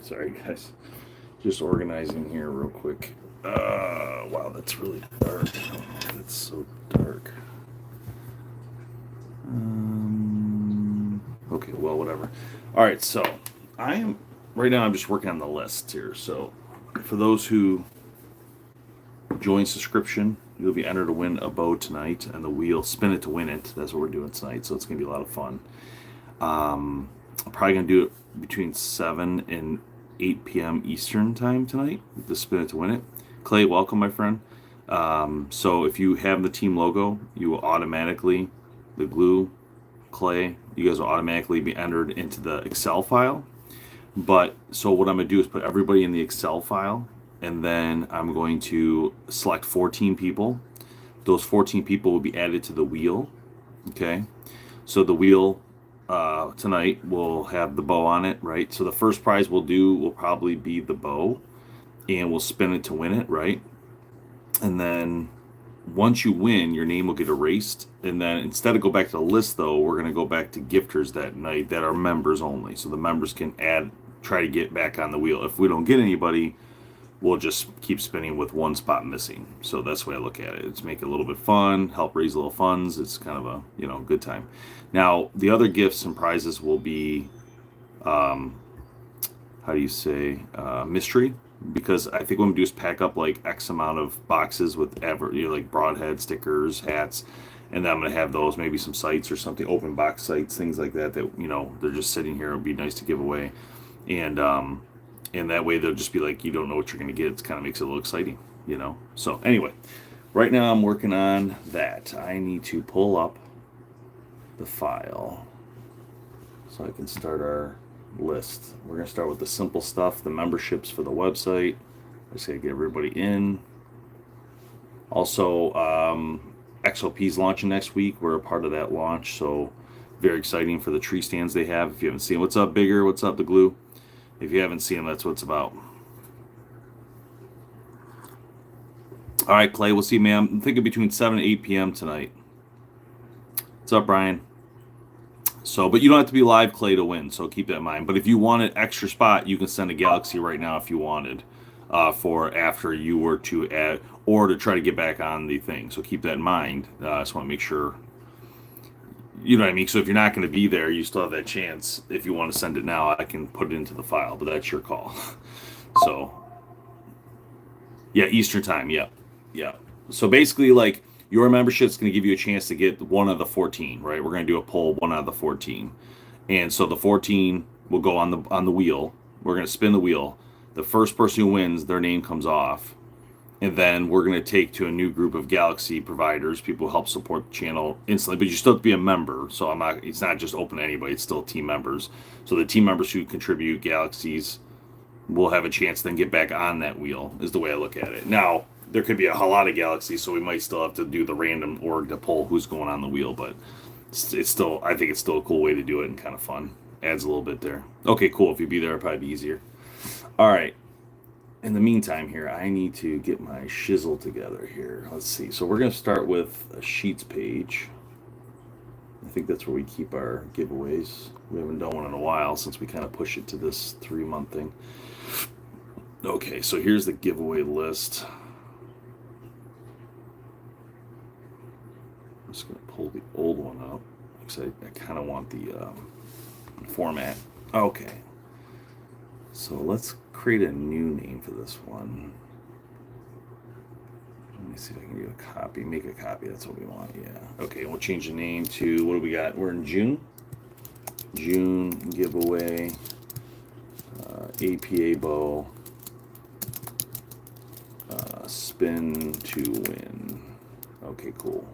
Sorry, guys. Just organizing here real quick. Wow, that's really dark. I don't know if it's so dark. Okay, well, whatever. All right, so I am right now. I'm just working on the list here. So, for those who join subscription, you'll be entered to win a bow tonight, and the wheel spin it to win it. That's what we're doing tonight. So it's gonna be a lot of fun. I'm probably gonna do it between 7 and 8 p.m. Eastern time tonight. The spin it to win it. Clay, welcome, my friend. So if you have the team logo, you will automatically the glue Clay. You guys will automatically be entered into the Excel file. But so what I'm gonna do is put everybody in the Excel file, and then I'm going to select 14 people. Those 14 people will be added to the wheel. Okay, so the wheel tonight will have the bow on it, right? So the first prize we'll do will probably be the bow, and we'll spin it to win it, right? And then once you win, your name will get erased. And then instead of go back to the list, though, we're going to go back to gifters that night that are members only. So the members can try to get back on the wheel. If we don't get anybody, we'll just keep spinning with one spot missing. So that's the way I look at it. It's make it a little bit fun, help raise a little funds. It's kind of a good time. Now the other gifts and prizes will be, how do you say, mystery. Because I think what we do is pack up like X amount of boxes with like broadhead stickers, hats, and then I'm gonna have those, maybe some sites or something, open box sites, things like that. That they're just sitting here. It'd be nice to give away, and that way they'll just be like, you don't know what you're gonna get. It kind of makes it a little exciting. So anyway, right now I'm working on that. I need to pull up the file so I can start our list. We're going to start with the simple stuff, the memberships for the website. I just got to get everybody in. Also, XOP's launching next week. We're a part of that launch, so very exciting for the tree stands they have. If you haven't seen, what's up, Bigger? What's up, the glue? If you haven't seen them, that's what it's about. All right, Clay, we'll see, man. I'm thinking between 7 and 8 p.m. tonight. What's up, Brian? So, but you don't have to be live, Clay, to win. So keep that in mind. But if you want an extra spot, you can send a Galaxy right now if you wanted, for after you were to add or to try to get back on the thing. So keep that in mind. I just want to make sure, you know what I mean. So if you're not going to be there, you still have that chance. If you want to send it now, I can put it into the file, but that's your call. So, yeah, Eastern time. Yeah, yeah. So basically, like, your membership is going to give you a chance to get one of the 14, right? We're going to do a poll, one out of the 14. And so the 14 will go on the wheel. We're going to spin the wheel. The first person who wins, their name comes off. And then we're going to take to a new group of Galaxy providers, people who help support the channel instantly. But you still have to be a member. So it's not just open to anybody. It's still team members. So the team members who contribute Galaxies will have a chance to then get back on that wheel, is the way I look at it. Now, there could be a lot of Galaxies, so we might still have to do the random org to pull who's going on the wheel, but it's still, I think it's still a cool way to do it and kind of fun. Adds a little bit there. Okay, cool. If you be there, it'll probably be easier. All right. In the meantime here, I need to get my shizzle together here. Let's see. So we're going to start with a Sheets page. I think that's where we keep our giveaways. We haven't done one in a while since we kind of push it to this 3-month thing. Okay, so here's the giveaway list. I'm just going to pull the old one up because I kind of want the format. Okay. So let's create a new name for this one. Let me see if I can do a copy. Make a copy. That's what we want. Yeah. Okay, we'll change the name to, what do we got? We're in June. June giveaway. APA bow. Spin to win. Okay, cool.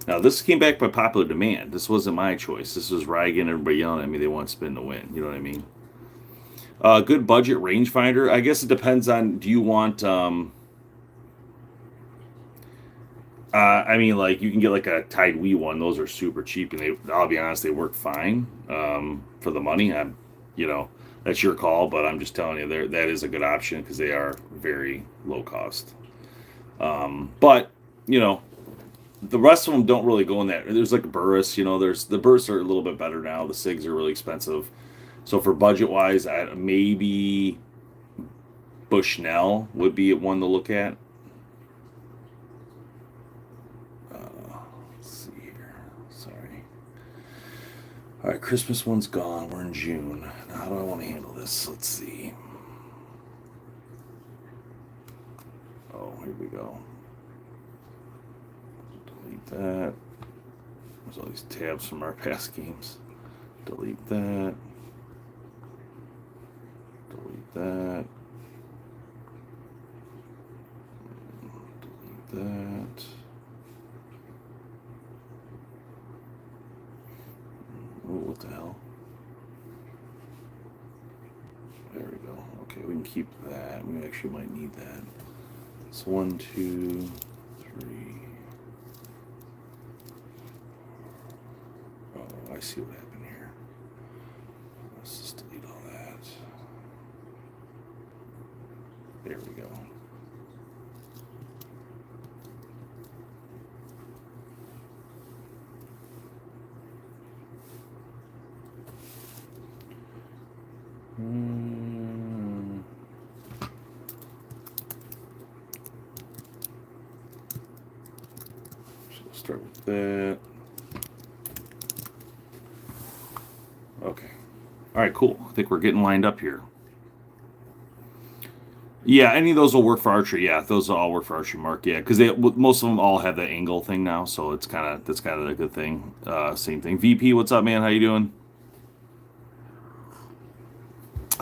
Now, this came back by popular demand. This wasn't my choice. This was Reagan, everybody yelling at me. They want spin to win. You know what I mean? Good budget rangefinder. I guess it depends on, do you want, I mean, like, you can get like a Tide Wee one. Those are super cheap, and I'll be honest, they work fine for the money. That's your call, but I'm just telling you, that is a good option because they are very low cost. But, the rest of them don't really go in that. There's like a Burris, the Burris are a little bit better now. The SIGs are really expensive. So for budget wise, maybe Bushnell would be one to look at. Let's see here. Sorry. All right, Christmas one's gone. We're in June. Now, how do I want to handle this? Let's see. Oh, here we go. Delete that. There's all these tabs from our past games. Delete that. Delete that. Delete that. Oh, what the hell? There we go. Okay, we can keep that. We actually might need that. So 1, 2, 3. Oh, I see what happened here. Let's just delete all that. There we go. So we'll start with that. Okay. All right, cool. I think we're getting lined up here. Yeah, any of those will work for archery. Yeah, those will all work for archery, Mark. Yeah, because most of them all have that angle thing now, so that's kind of a good thing. Same thing. VP, what's up, man? How you doing?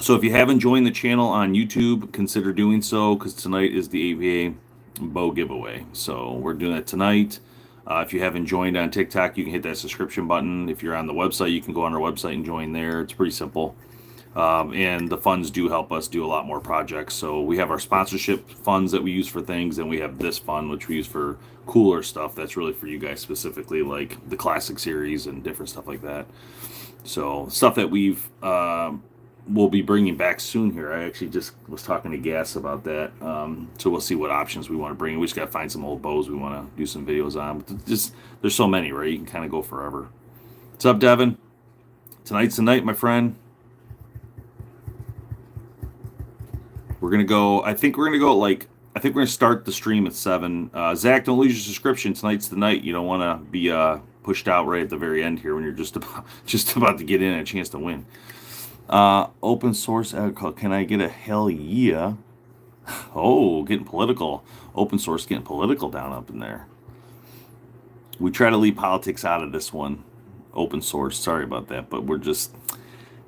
So if you haven't joined the channel on YouTube, consider doing so, because tonight is the AVA bow giveaway. So we're doing that tonight. If you haven't joined on TikTok, you can hit that subscription button. If you're on the website, you can go on our website and join there. It's pretty simple. And the funds do help us do a lot more projects. So we have our sponsorship funds that we use for things, and we have this fund, which we use for cooler stuff that's really for you guys specifically, like the classic series and different stuff like that. So stuff that we'll be bringing back soon here. I actually just was talking to Gas about that. So we'll see what options we want to bring. We just got to find some old bows we want to do some videos on. But just there's so many, right? You can kind of go forever. What's up, Devin? Tonight's the night, my friend. We're gonna go. I think we're gonna start the stream at 7. Zach, don't lose your subscription. Tonight's the night. You don't want to be pushed out right at the very end here when you're just about to get in and a chance to win. Open source agriculture. Can I get a hell yeah? Oh, getting political. Open source getting political down up in there. We try to leave politics out of this one. Open source. Sorry about that, but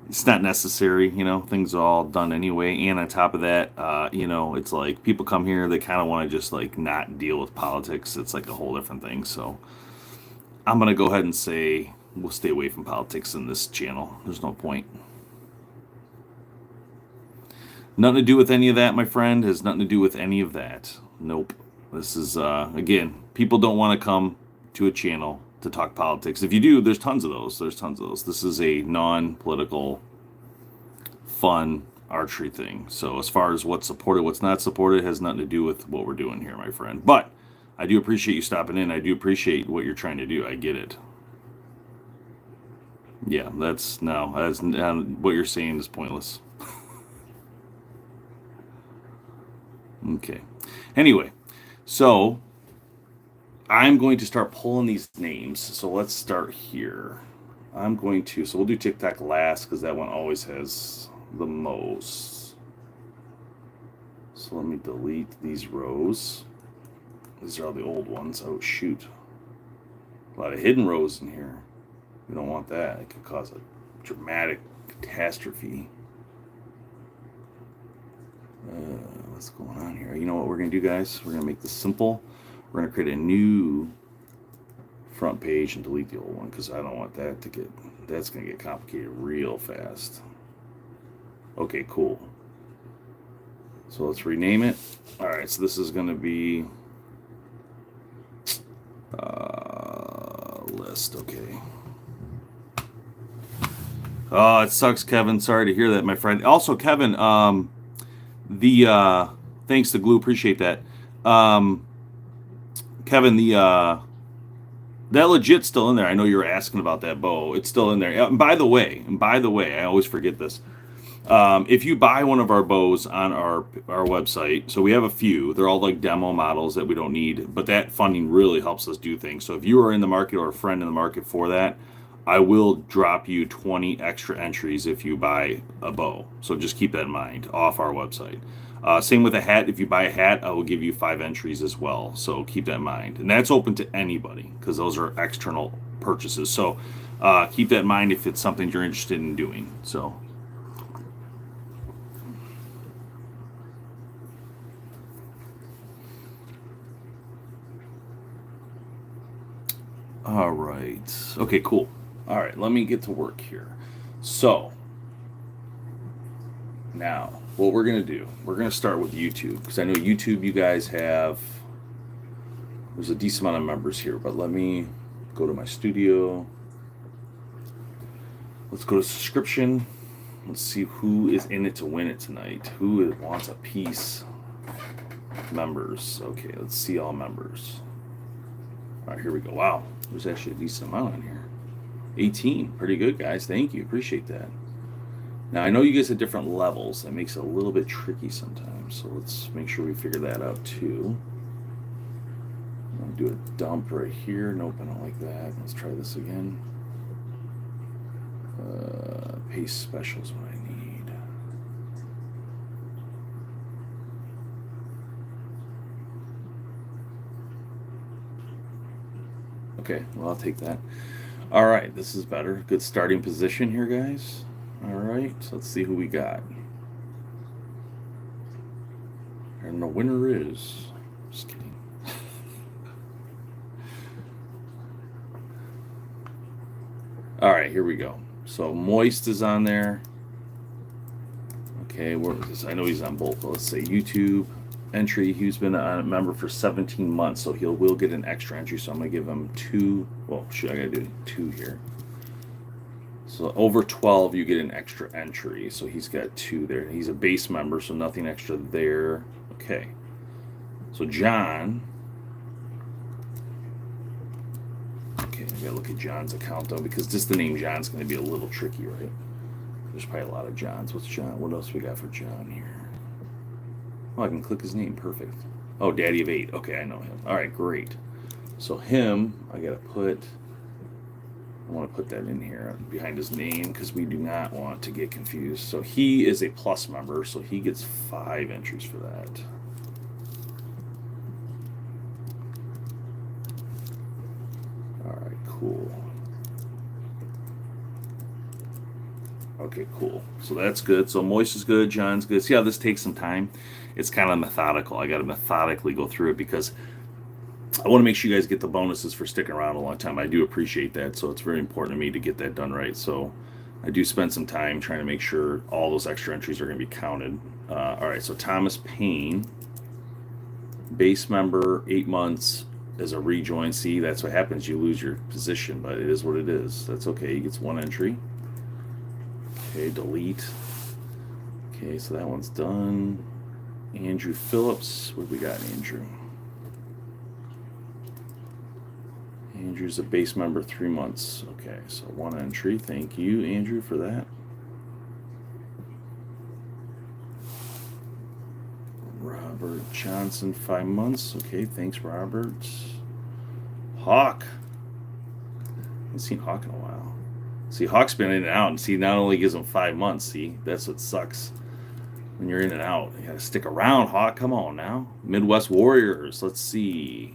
it's not necessary. Things are all done anyway. And on top of that, it's like people come here, they kind of want to just like not deal with politics. It's like a whole different thing. So I'm going to go ahead and say we'll stay away from politics in this channel. There's no point. Nothing to do with any of that, my friend. Has nothing to do with any of that. Nope. This is, again, people don't want to come to a channel to talk politics. If you do, there's tons of those. This is a non-political, fun archery thing. So as far as what's supported, what's not supported, has nothing to do with what we're doing here, my friend. But I do appreciate you stopping in. I do appreciate what you're trying to do. I get it. Yeah, that's what you're saying is pointless. Okay. Anyway, so I'm going to start pulling these names. So let's start here. So we'll do TikTok last because that one always has the most. So let me delete these rows. These are all the old ones. Oh, shoot. A lot of hidden rows in here. We don't want that. It could cause a dramatic catastrophe. What's going on here? You know what we're going to do, guys? We're going to make this simple. We're going to create a new front page and delete the old one because I don't want that that's going to get complicated real fast. Okay, cool. So let's rename it. All right, so this is going to be list. Okay. Oh, it sucks, Kevin. Sorry to hear that, my friend. Also, Kevin, thanks to Glue, appreciate that. Kevin, That legit's still in there. I know you were asking about that bow. It's still in there. And by the way, I always forget this. If you buy one of our bows on our website, so we have a few. They're all like demo models that we don't need, but that funding really helps us do things. So if you are in the market or a friend in the market for that, I will drop you 20 extra entries if you buy a bow. So just keep that in mind off our website. Same with a hat. If you buy a hat, I will give you 5 entries as well. So keep that in mind. And that's open to anybody because those are external purchases. So keep that in mind if it's something you're interested in doing. So. All right. Okay, cool. All right, let me get to work here. So, now, what we're going to do, we're going to start with YouTube because I know YouTube, you guys have, there's a decent amount of members here, but let me go to my studio. Let's go to subscription. Let's see who is in it to win it tonight. Who wants a piece? Members. Okay, let's see all members. All right, here we go. Wow, there's actually a decent amount on here. 18. Pretty good, guys. Thank you. Appreciate that. Now, I know you guys have different levels. That makes it a little bit tricky sometimes. So let's make sure we figure that out, too. I'm going to do a dump right here. Nope, I don't like that. Let's try this again. Paste special is what I need. Okay, well, I'll take that. All right, this is better. Good starting position here, guys. All right, so let's see who we got. And the winner is... Just kidding. All right, here we go. So Moist is on there. Okay, where is this? I know he's on both. But let's say YouTube entry. He's been a member for 17 months, so will get an extra entry. So I'm gonna give him 2. Well, shoot, I gotta do 2 here. So over 12, you get an extra entry. So he's got 2 there. He's a base member, so nothing extra there. Okay. So John. Okay, I gotta look at John's account though, because just the name John's gonna be a little tricky, right? There's probably a lot of Johns. What's John? What else we got for John here? Oh, I can click his name. Perfect. Oh, Daddy of 8. Okay, I know him. All right, great. So him, I want to put that in here behind his name because we do not want to get confused. So he is a plus member, so he gets 5 entries for that. All right, cool. Okay, cool. So that's good. So Moist is good. John's good. See how this takes some time? It's kind of methodical. I got to methodically go through it because I want to make sure you guys get the bonuses for sticking around a long time. I do appreciate that. So it's very important to me to get that done right. So I do spend some time trying to make sure all those extra entries are going to be counted. All right. So Thomas Payne, base member, 8 months as a rejoin. See, that's what happens. You lose your position, but it is what it is. That's okay. He gets 1 entry. Okay, delete. Okay, so that one's done. Andrew Phillips. What we got, Andrew? Andrew's a base member, 3 months. Okay, so 1 entry. Thank you, Andrew, for that. Robert Johnson, 5 months. Okay, thanks, Robert. Hawk. I haven't seen Hawk in a while. See, Hawk's been in and out, and see, not only gives him 5 months, see, that's what sucks. When you're in and out, you gotta stick around, Hawk. Come on now. Midwest Warriors. Let's see.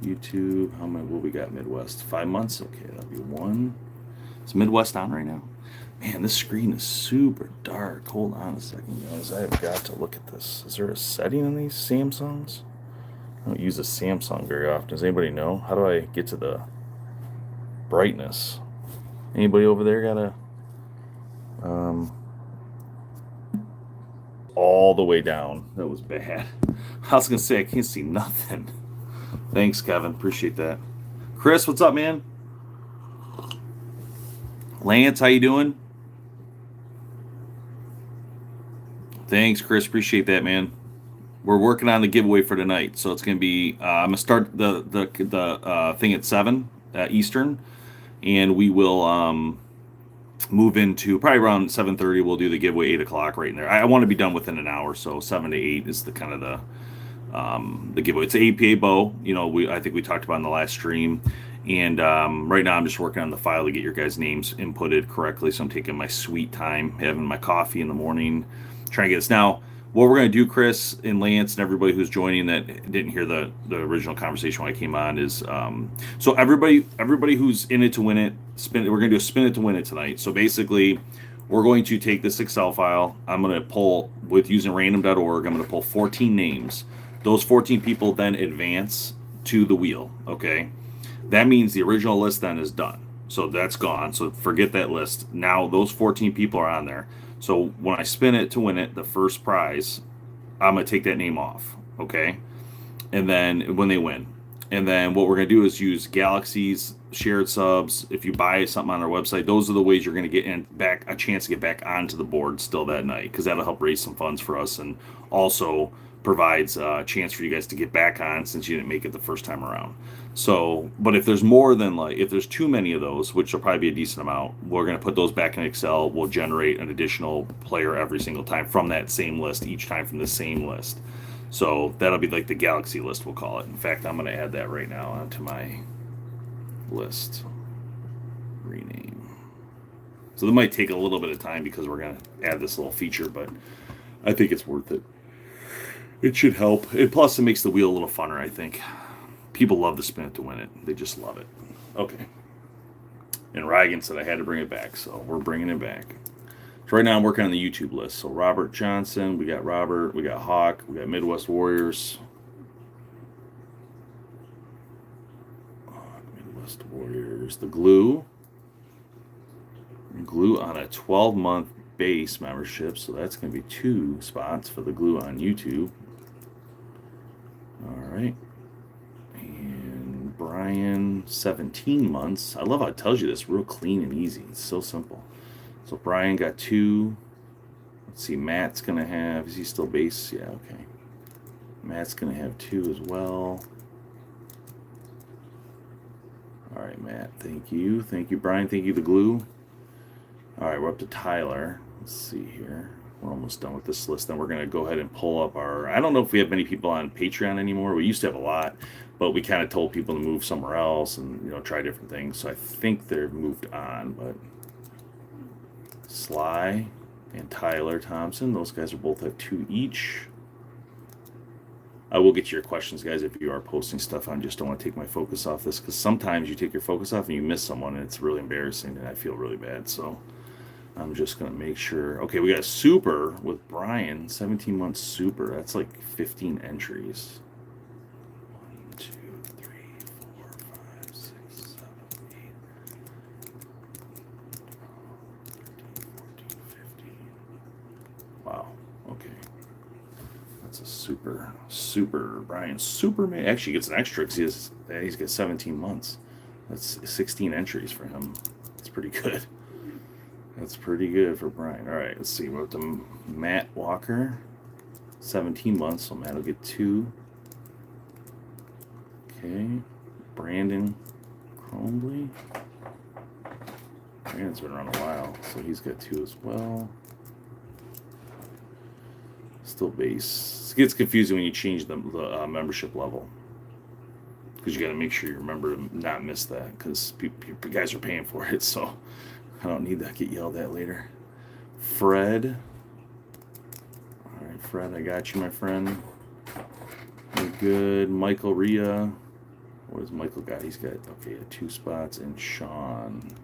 YouTube. How many? What we got? Midwest. 5 months. Okay, that'll be 1. Is Midwest on right now? Man, this screen is super dark. Hold on a second, guys. I have got to look at this. Is there a setting on these Samsungs? I don't use a Samsung very often. Does anybody know? How do I get to the brightness? Anybody over there got a all the way down? That was bad. I was gonna say I can't see nothing. Thanks, Kevin. Appreciate that. Chris, what's up, man? Lance, how you doing? Thanks, Chris. Appreciate that, man. we're working on the giveaway for tonight. So it's going to be I'm gonna start the thing at 7 Eastern, and we will move into probably around 7:30. We'll do the giveaway 8 o'clock right in there. I want to be done within an hour, so 7 to 8 is the kind of the giveaway. It's an APA bow. You know, I think we talked about in the last stream. And right now I'm just working on the file to get your guys' names inputted correctly. So I'm taking my sweet time, having my coffee in the morning, trying to get this. Now, what we're going to do, Chris and Lance and everybody who's joining that didn't hear the original conversation when I came on is, so everybody who's in it to win it, we're going to do a spin it to win it tonight. So basically, we're going to take this Excel file. I'm going to pull, with using random.org, I'm going to pull 14 names. Those 14 people then advance to the wheel, okay? That means the original list then is done. So that's gone. So forget that list. Now those 14 people are on there. So when I spin it to win it, the first prize, I'm going to take that name off, okay? And then when they win. And then what we're going to do is use galaxies, shared subs. If you buy something on our website, those are the ways you're going to get back a chance to get back onto the board still that night, because that'll help raise some funds for us and also provides a chance for you guys to get back on since you didn't make it the first time around. So, but if there's more than if there's too many of those, which will probably be a decent amount, we're going to put those back in Excel. We'll generate an additional player every single time from that same list, each time from the same list. So that'll be like the galaxy list, we'll call it. In fact, I'm going to add that right now onto my list. Rename. So that might take a little bit of time because we're going to add this little feature, but I think it's worth it. It should help. Plus, it makes the wheel a little funner, I think. People love the spin it to win it. They just love it. Okay. And Rygan said I had to bring it back, so we're bringing it back. So right now I'm working on the YouTube list. So Robert Johnson, we got Robert, we got Hawk, we got Midwest Warriors. Midwest Warriors. The Glue. Glue on a 12-month base membership, so that's going to be 2 spots for the Glue on YouTube. All right. And Brian, 17 months. I love how it tells you this real clean and easy. It's so simple. So Brian got 2. Let's see, Matt's going to have, is he still base? Yeah, okay. Matt's going to have 2 as well. All right, Matt, thank you. Thank you, Brian. Thank you, the Glue. All right, we're up to Tyler. Let's see here. We're almost done with this list. Then we're going to go ahead and pull up our... I don't know if we have many people on Patreon anymore. We used to have a lot, but we kind of told people to move somewhere else and, you know, try different things. So I think they've moved on, but... Sly and Tyler Thompson, those guys are both have 2 each. I will get to your questions, guys, if you are posting stuff. I just don't want to take my focus off this, because sometimes you take your focus off and you miss someone, and it's really embarrassing, and I feel really bad. So I'm just going to make sure. Okay, we got a super with Brian, 17 months super. That's like 15 entries. 1, 2, 3, 4, 5, 6, 7, 8, 13, 14, 15. Wow, okay. That's a super Brian Superman. Actually gets an extra because he's got 17 months. That's 16 entries for him. That's pretty good. That's pretty good for Brian. All right, let's see. We're up to Matt Walker, 17 months, so Matt will get 2. Okay, Brandon Cromley. Brandon's been around a while, so he's got 2 as well. Still base. It gets confusing when you change the membership level, because you got to make sure you remember to not miss that, because guys are paying for it. So I don't need that get yelled at later. Fred. All right, Fred, I got you, my friend. You're good. Michael Rhea. What has Michael got? He's got, okay, 2 spots. And Sean.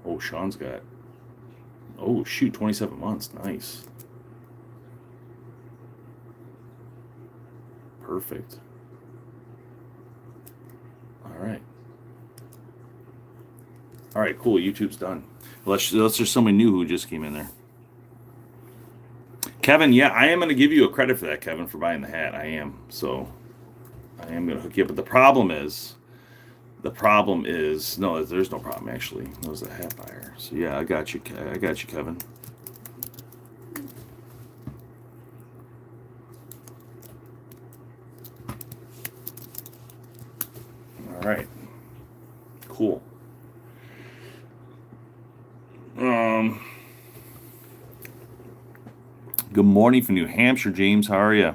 Oh, Sean's got, oh, shoot, 27 months. Nice. Perfect. All right, cool. YouTube's done. Let's just somebody new who just came in there. Kevin, yeah, I am going to give you a credit for that, Kevin, for buying the hat. I am. So I am going to hook you up. But the problem is, no, there's no problem, actually. That was a hat buyer. So, yeah, I got you, Kevin. right. Cool. Good morning from New Hampshire, James. How are you?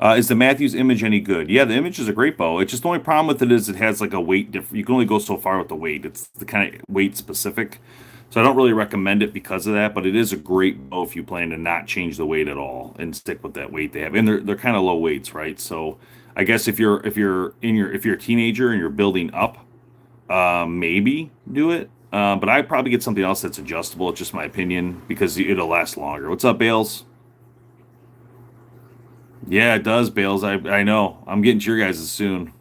Is the Matthews image any good? Yeah, the image is a great bow. It's just the only problem with it is it has like a weight difference. You can only go so far with the weight. It's the kind of weight specific. So I don't really recommend it because of that, but it is a great bow if you plan to not change the weight at all and stick with that weight they have. And they're kind of low weights, right? So I guess if you're a teenager and you're building up, maybe do it. But I'd probably get something else that's adjustable. It's just my opinion because it'll last longer. What's up, Bales? Yeah, it does, Bales. I know. I'm getting to your guys' soon.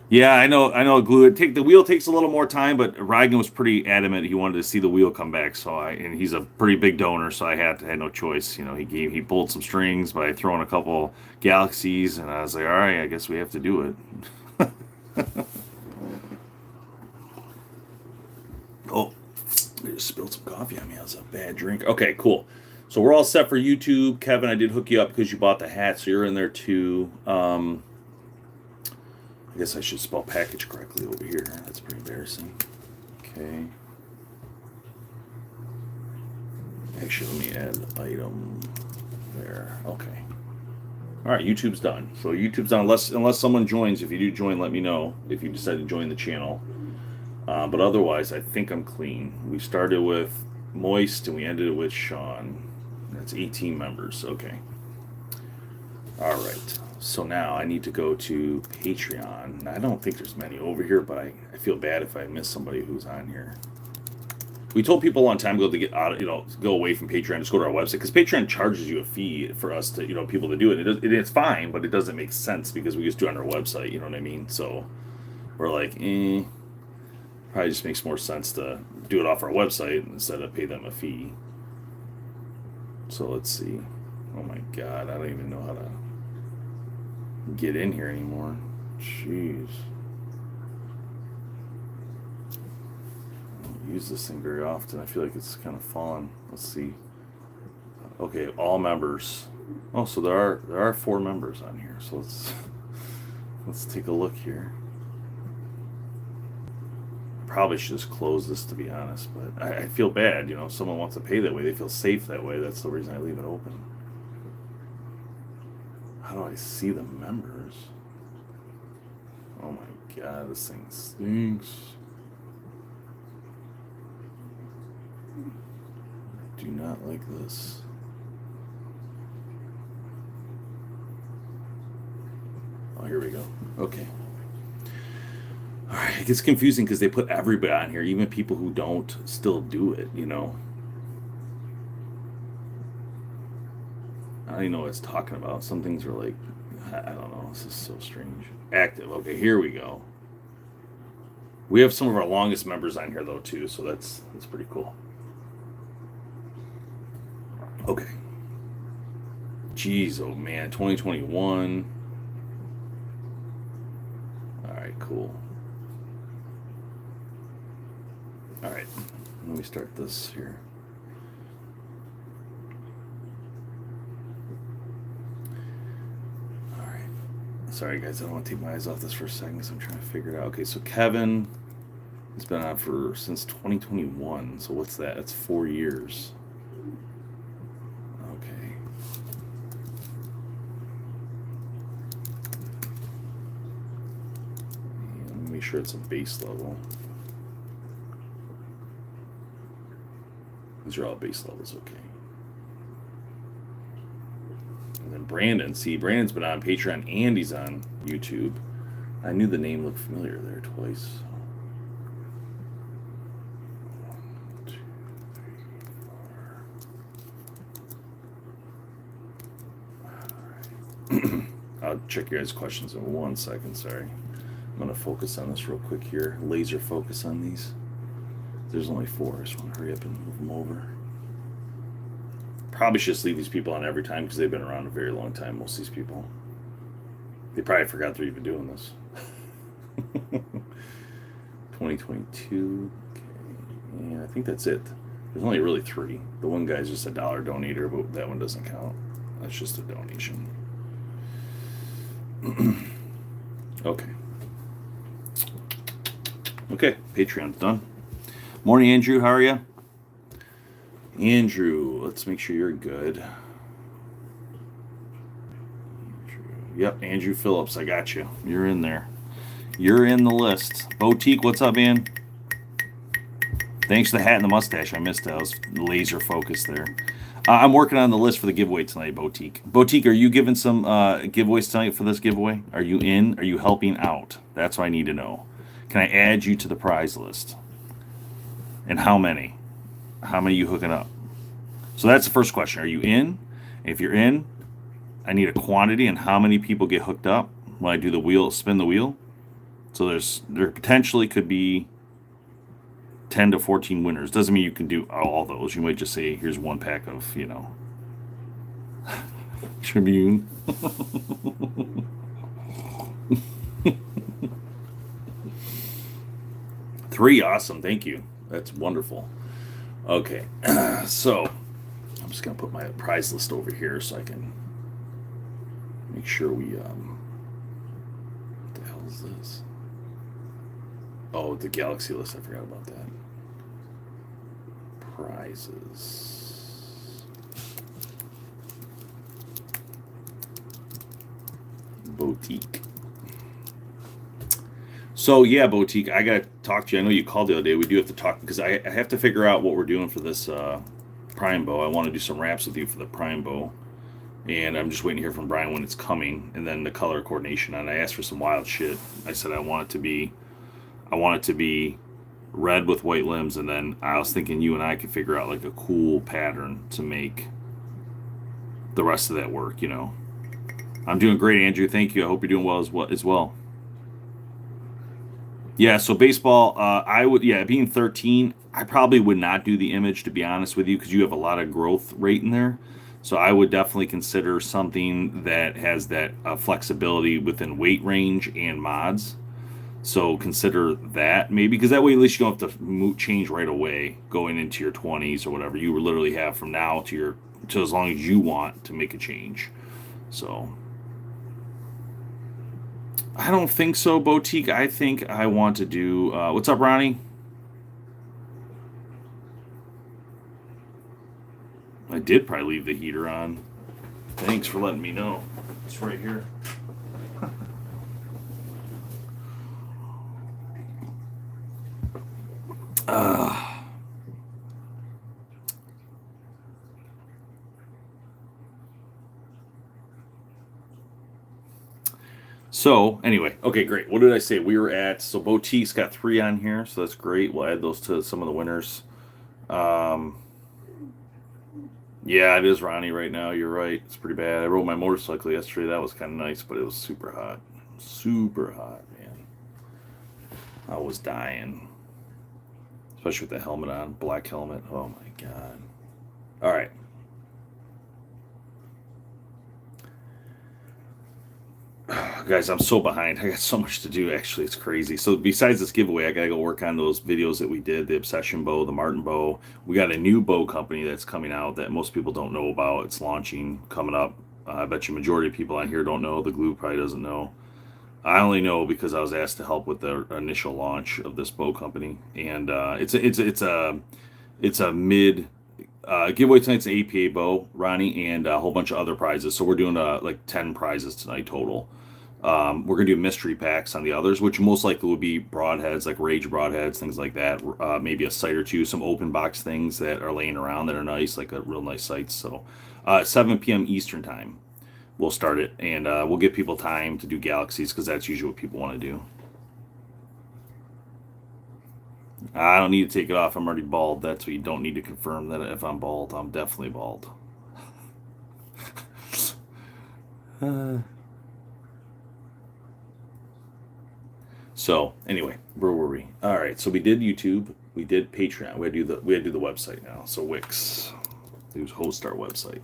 Yeah, I know. I know. Glue. The wheel takes a little more time, but Reagan was pretty adamant. He wanted to see the wheel come back. And he's a pretty big donor, so I had no choice. You know, he pulled some strings by throwing a couple galaxies, and I was like, all right, I guess we have to do it. Oh, I just spilled some coffee on me. That was a bad drink. Okay, cool. So we're all set for YouTube. Kevin, I did hook you up because you bought the hat, so you're in there too. I guess I should spell package correctly over here. That's pretty embarrassing. Okay. Actually, let me add item there. Okay. All right, YouTube's done. So YouTube's done unless someone joins. If you do join, let me know if you decide to join the channel. But otherwise, I think I'm clean. We started with Moist and we ended it with Sean. That's 18 members. Okay. All right. So now I need to go to Patreon. I don't think there's many over here, but I feel bad if I miss somebody who's on here. We told people a long time ago to get out, go away from Patreon, just go to our website, because Patreon charges you a fee for us to, people to do it. It's fine, but it doesn't make sense because we just do it on our website. You know what I mean? So we're like, probably just makes more sense to do it off our website instead of pay them a fee. So let's see. Oh my God, I don't even know how to get in here anymore. Jeez. I don't use this thing very often. I feel like it's kind of fallen. Let's see. Okay, all members. Oh, so there are 4 members on here. So let's take a look here. Probably should just close this, to be honest, but I feel bad. If someone wants to pay that way, they feel safe that way. That's the reason I leave it open. How do I see the members? Oh my God, this thing stinks. I do not like this. Oh, here we go. Okay. All right, it gets confusing because they put everybody on here, even people who don't still do it, I don't even know what it's talking about. Some things are like, I don't know, this is so strange. Active, okay, here we go. We have some of our longest members on here, though, too, so that's pretty cool. Okay. Jeez, oh man, 2021. All right, cool. All right, let me start this here. All right. Sorry, guys, I don't want to take my eyes off this for a second because I'm trying to figure it out. Okay, so Kevin has been on since 2021. So what's that? That's 4 years. Okay. And let me make sure it's a base level. These are all base levels, okay. And then Brandon. See, Brandon's been on Patreon and he's on YouTube. I knew the name looked familiar there twice. 1, 2, 3, 4. All right. I'll check your guys' questions in 1 second, sorry. I'm going to focus on this real quick here. Laser focus on these. There's only 4. I just want to hurry up and move them over. Probably should just leave these people on every time because they've been around a very long time, most of these people. They probably forgot they're even doing this. 2022. Okay. Yeah, I think that's it. There's only really 3. The one guy's just a $1 donator, but that one doesn't count. That's just a donation. Okay. Okay, Patreon's done. Morning, Andrew. How are you? Andrew, let's make sure you're good. Andrew. Yep, Andrew Phillips. I got you. You're in there. You're in the list. Boutique, what's up, man? Thanks for the hat and the mustache. I missed it. I was laser focused there. I'm working on the list for the giveaway tonight, Boutique. Boutique, are you giving some giveaways tonight for this giveaway? Are you in? Are you helping out? That's what I need to know. Can I add you to the prize list? And how many? How many are you hooking up? So that's the first question. Are you in? If you're in, I need a quantity and how many people get hooked up when I do the wheel, spin the wheel. So there potentially could be 10 to 14 winners. Doesn't mean you can do all those. You might just say, here's one pack of, Tribune. Three, awesome. Thank you. That's wonderful. Okay, so I'm just going to put my prize list over here so I can make sure we, what the hell is this? Oh, the Galaxy list. I forgot about that. Prizes. Boutique. So yeah, Boutique, I gotta talk to you. I know you called the other day. We do have to talk because I have to figure out what we're doing for this prime bow. I want to do some wraps with you for the prime bow, and I'm just waiting to hear from Brian when it's coming, and then the color coordination. And I asked for some wild shit. I said I want it to be red with white limbs, and then I was thinking you and I could figure out like a cool pattern to make the rest of that work. I'm doing great, Andrew. Thank you. I hope you're doing well as well. Yeah, so baseball, I would, being 13, I probably would not do the image, to be honest with you, because you have a lot of growth rate in there. So I would definitely consider something that has that flexibility within weight range and mods. So consider that maybe, because that way at least you don't have to change right away going into your 20s or whatever. You would literally have from now to as long as you want to make a change. So I don't think so, Boutique. I think I want to do. What's up, Ronnie? I did probably leave the heater on. Thanks for letting me know. It's right here. So anyway, okay, great. What did I say? We were at, so Boutique's got 3 on here, so that's great. We'll add those to some of the winners. Yeah, it is Ronnie right now. You're right. It's pretty bad. I rode my motorcycle yesterday. That was kind of nice, but it was super hot. Super hot, man. I was dying. Especially with the helmet on, black helmet. Oh my God. All right. Guys, I'm so behind. I got so much to do. Actually, it's crazy. So besides this giveaway, I gotta go work on those videos that we did, the Obsession bow, the Martin bow. We got a new bow company that's coming out that most people don't know about. It's launching, coming up. I bet you majority of people on here don't know. The Glue probably doesn't know. I only know because I was asked to help with the initial launch of this bow company, and it's a mid giveaway tonight's an APA bow, Ronnie, and a whole bunch of other prizes. So we're doing like 10 prizes tonight total. We're gonna do mystery packs on the others, which most likely will be broadheads, like Rage broadheads, things like that. Maybe a sight or two, some open box things that are laying around that are nice, like a real nice sights. So 7 p.m. Eastern time, we'll start it, and we'll give people time to do galaxies because that's usually what people want to do. I don't need to take it off. I'm already bald. That's what you don't need to confirm, that if I'm bald, I'm definitely bald. So anyway, where were we? All right, so we did YouTube, we did Patreon, we had to do the website now. So Wix, we host our website.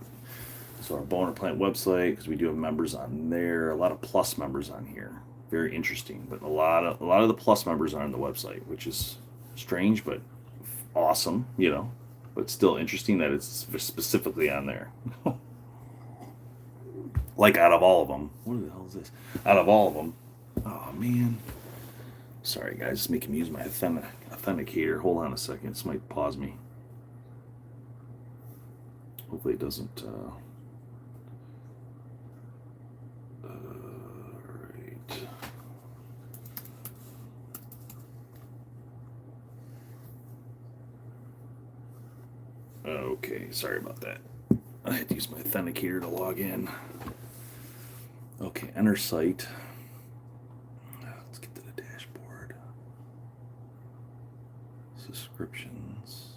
So our BowHunterPlanet website, because we do have members on there, a lot of Plus members on here. Very interesting, but a lot of the Plus members are on the website, which is strange but awesome, but still interesting that it's specifically on there. Like out of all of them, what the hell is this? Out of all of them, Oh, man. Sorry, guys. It's making me use my authenticator. Hold on a second. This might pause me. Hopefully it doesn't. Right. Okay, sorry about that. I had to use my authenticator to log in. Okay, enter site. Let's get to the dashboard. Subscriptions.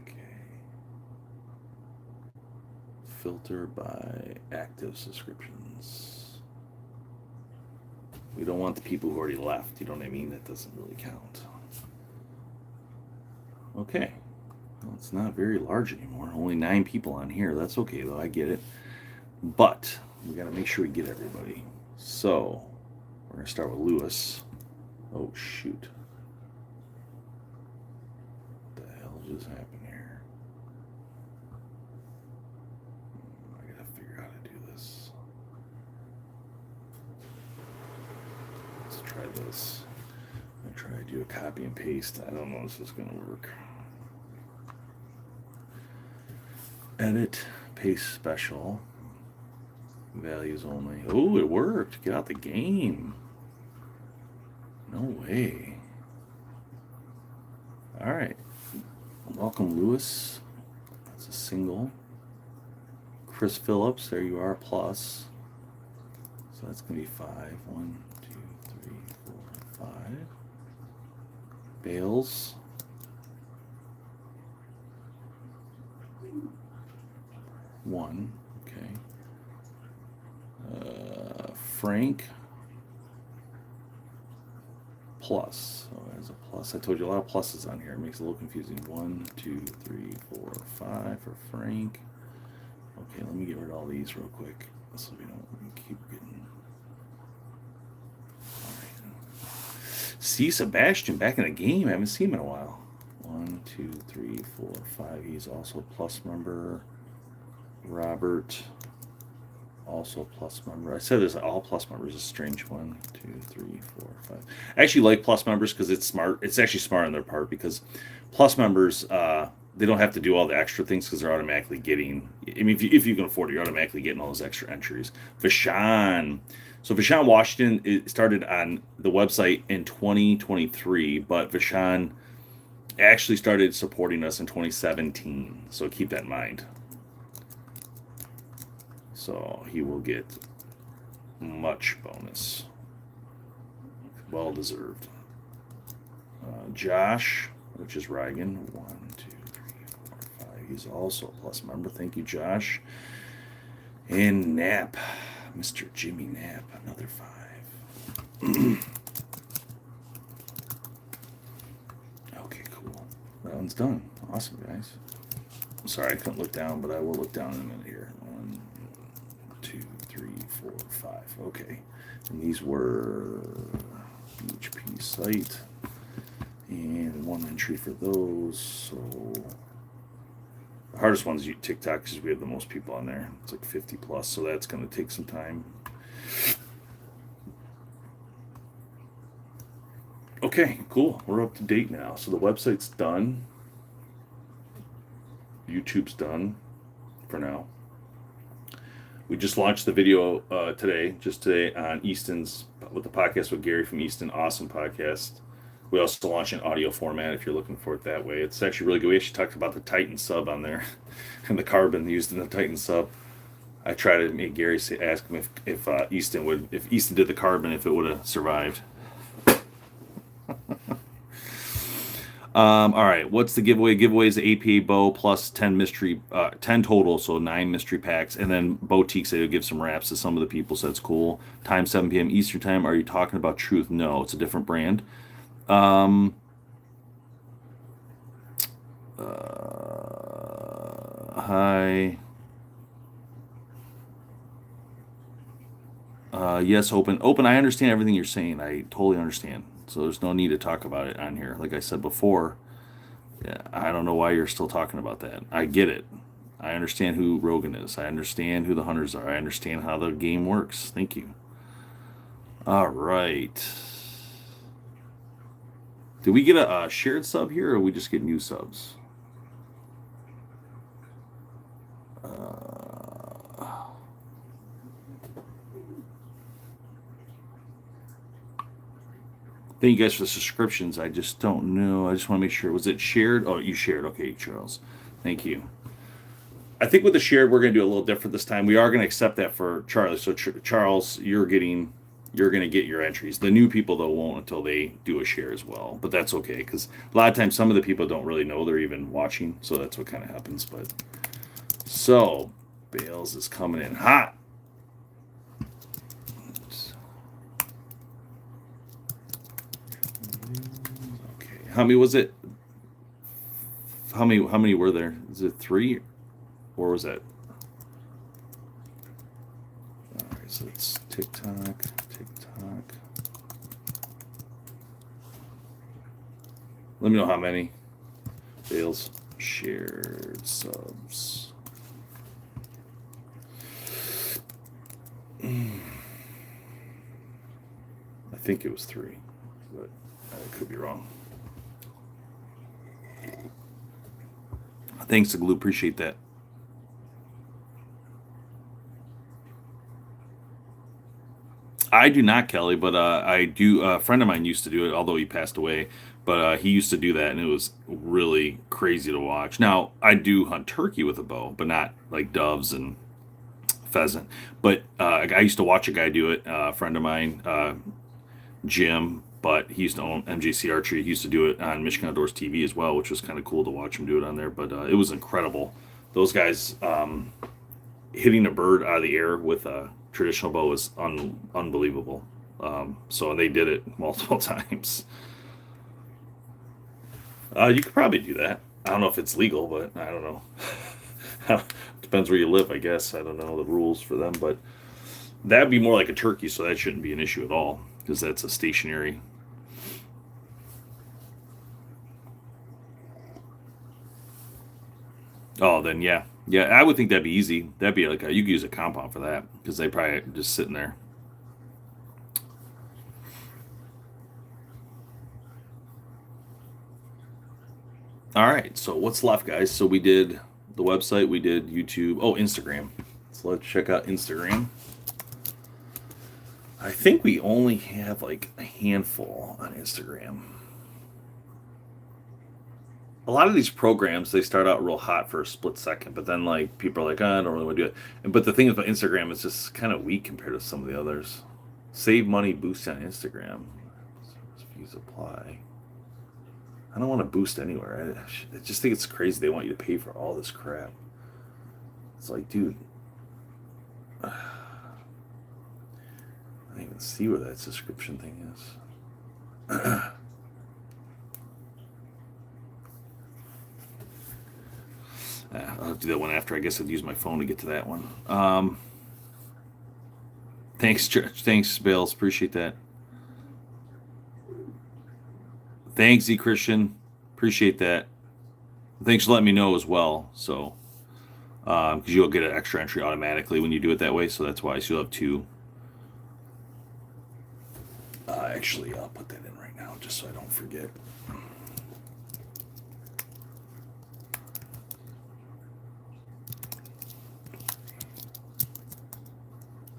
Okay. Filter by active subscriptions. We don't want the people who already left. You know what I mean? That doesn't really count. Okay. Well, it's not very large anymore. Only 9 people on here. That's okay, though. I get it. But we got to make sure we get everybody. So we're going to start with Lewis. Oh, shoot. What the hell just happened here? I got to figure out how to do this. Let's try this. I'm going to try to do a copy and paste. I don't know if this is going to work. Edit, paste special, values only. Oh, it worked. Get out the game. No way. All right. Welcome, Lewis. That's a single. Chris Phillips, there you are, plus. So that's going to be 5. 1, 2, 3, 4, 5. Bales. One, okay. Frank plus. So there's a plus. I told you a lot of pluses on here. It makes it a little confusing. 1, 2, 3, 4, 5 for Frank. Okay, let me get rid of all these real quick so we don't keep getting. All right. See Sebastian back in the game. I haven't seen him in a while. 1, 2, 3, 4, 5. He's also a plus member. Robert, also plus member. I said there's all plus members. A strange 1, 2, 3, 4, 5. I actually like plus members because it's smart. It's actually smart on their part because plus members, they don't have to do all the extra things because they're automatically getting. I mean, if you can afford it, you're automatically getting all those extra entries. Vashon. So Vashon Washington, it started on the website in 2023, but Vashon actually started supporting us in 2017. So keep that in mind. So he will get much bonus. Well deserved. Josh, which is Reagan. 1, 2, 3, 4, 5. He's also a plus member. Thank you, Josh. And Knapp, Mr. Jimmy Knapp, another 5. Okay, cool. That one's done. Awesome, guys. I'm sorry I couldn't look down, but I will look down in a minute here. 1, 2, 3, 4, 5. Okay. And these were HP site. And 1 entry for those. So the hardest one's TikTok because we have the most people on there. It's like 50 plus, so that's going to take some time. Okay, cool. We're up to date now. So the website's done. YouTube's done for now. We just launched the video today on Easton's, with the podcast with Gary from Easton. Awesome podcast. We also launched in audio format if you're looking for it that way. It's actually really good. We actually talked about the Titan sub on there and the carbon used in the Titan sub. I tried to make Gary ask him if Easton did the carbon, if it would have survived. All right, what's the giveaway? Giveaway is the APA bow plus 10 mystery, 10 total, so 9 mystery packs, and then Boutique said he'll give some wraps to some of the people, so that's cool. Time 7 p.m. Eastern time. Are you talking about Truth? No, it's a different brand. Hi. Yes, open. I understand everything you're saying. I totally understand. So there's no need to talk about it on here. Like I said before, yeah, I don't know why you're still talking about that. I get it. I understand who Rogan is. I understand who the hunters are. I understand how the game works. Thank you. All right. Did we get a shared sub here, or we just get new subs? Thank you guys for the subscriptions. I just don't know. I just want to make sure. Was it shared? Oh, you shared. Okay, Charles. Thank you. I think with the shared, we're going to do a little different this time. We are going to accept that for Charlie. So Charles, you're going to get your entries. The new people though won't until they do a share as well. But that's okay because a lot of times some of the people don't really know they're even watching. So that's what kind of happens. But so Bales is coming in hot. How many was it? How many were there? Is it 3, or was that? All right, so it's TikTok. Let me know how many. Bales shared subs. I think it was 3, but I could be wrong. Thanks to Glue, appreciate that. I do not, Kelly, but I do. A friend of mine used to do it, although he passed away. But he used to do that, and it was really crazy to watch. Now I do hunt turkey with a bow, but not like doves and pheasant. But I used to watch a guy do it. A friend of mine, Jim, but he used to own MJC Archery. He used to do it on Michigan Outdoors TV as well, which was kind of cool to watch him do it on there. But it was incredible. Those guys hitting a bird out of the air with a traditional bow is unbelievable. So they did it multiple times. You could probably do that. I don't know if it's legal, but I don't know. Depends where you live, I guess. I don't know the rules for them, but that'd be more like a turkey, so that shouldn't be an issue at all because that's a stationary. Oh, then yeah, I would think that'd be easy. That'd be like you could use a compound for that because they probably just sitting there. All right, so what's left, guys? So we did the website, we did YouTube. Oh, Instagram. So let's check out Instagram. I think we only have like a handful on Instagram. A lot of these programs, they start out real hot for a split second, but then like people are like, oh, I don't really want to do it. But the thing about Instagram is just kind of weak compared to some of the others. Save money boost on Instagram. Fees apply. I don't want to boost anywhere. I just think it's crazy they want you to pay for all this crap. It's like, dude, I don't even see where that subscription thing is. I'll do that one after. I guess I'd use my phone to get to that one. Thanks, Bales. Appreciate that. Thanks, Z Christian. Appreciate that. Thanks for letting me know as well. So, because you'll get an extra entry automatically when you do it that way. So that's why. So you'll have 2. Actually, I'll put that in right now just so I don't forget.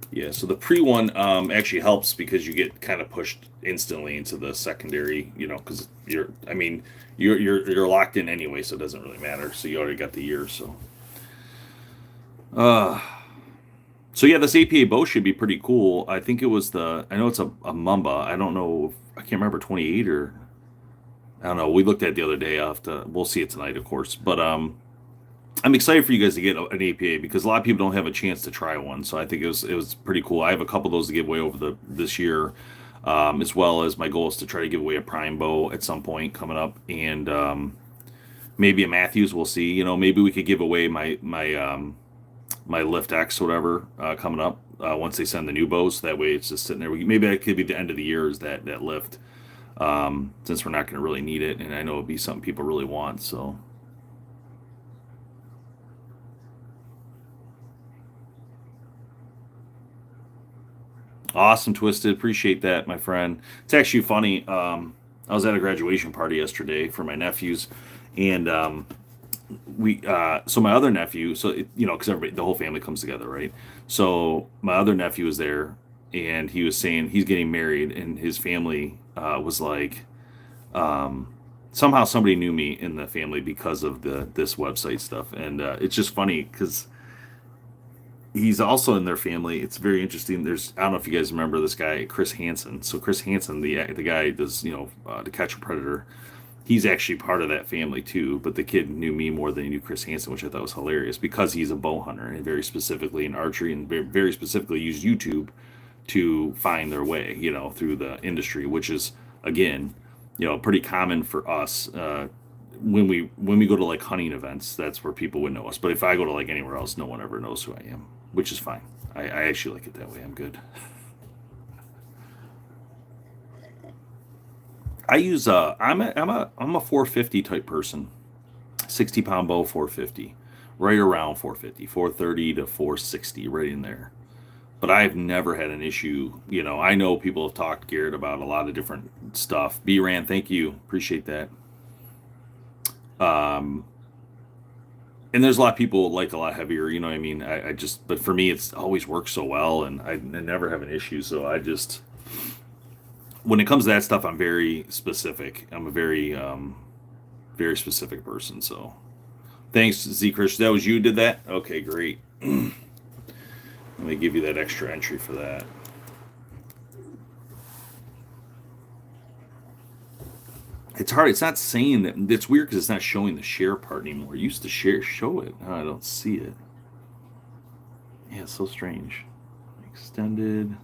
Yeah, so the pre one actually helps because you get kind of pushed instantly into the secondary, because you're locked in anyway, so it doesn't really matter. So you already got the year, so. Uh, so yeah, this APA bow should be pretty cool. I think it was I know it's a Mamba. I don't know, I can't remember 28 or, I don't know. We looked at it the other day. We'll see it tonight, of course, but I'm excited for you guys to get an APA because a lot of people don't have a chance to try one. So I think it was pretty cool. I have a couple of those to give away over this year, as well as my goal is to try to give away a prime bow at some point coming up, and maybe a Matthews. We'll see. Maybe we could give away my Lift X or whatever coming up once they send the new bows. That way it's just sitting there. Maybe that could be the end of the year is that lift, since we're not going to really need it, and I know it'd be something people really want. So. Awesome, Twisted. Appreciate that, my friend. It's actually funny. I was at a graduation party yesterday for my nephews, and so my other nephew, because everybody, the whole family comes together, right? So my other nephew was there, and he was saying he's getting married, and his family was like, somehow somebody knew me in the family because of this website stuff, and it's just funny because he's also in their family. It's very interesting. I don't know if you guys remember this guy, Chris Hansen. So Chris Hansen, the guy does To Catch a Predator. He's actually part of that family too. But the kid knew me more than he knew Chris Hansen, which I thought was hilarious because he's a bow hunter and very specifically in archery and very specifically used YouTube to find their way, through the industry, which is again, pretty common for us. When we go to like hunting events, that's where people would know us. But if I go to like anywhere else, no one ever knows who I am, which is fine. I actually like it that way. I'm good. I use I'm a 450 type person. 60-pound bow, 450, right around 450, 430 to 460, right in there. But I've never had an issue. I know people have talked, Garrett, about a lot of different stuff. B-Ran, thank you, appreciate that. Um, and there's a lot of people like a lot heavier. You know what I mean? But for me, it's always worked so well, and I never have an issue. So when it comes to that stuff, I'm very specific. I'm a very specific person. So thanks, Z Chris. That was you did that? Okay, great. Let me give you that extra entry for that. It's hard. It's not saying that. It's weird because it's not showing the share part anymore. It used to show it. Oh, I don't see it. Yeah, it's so strange. Extended.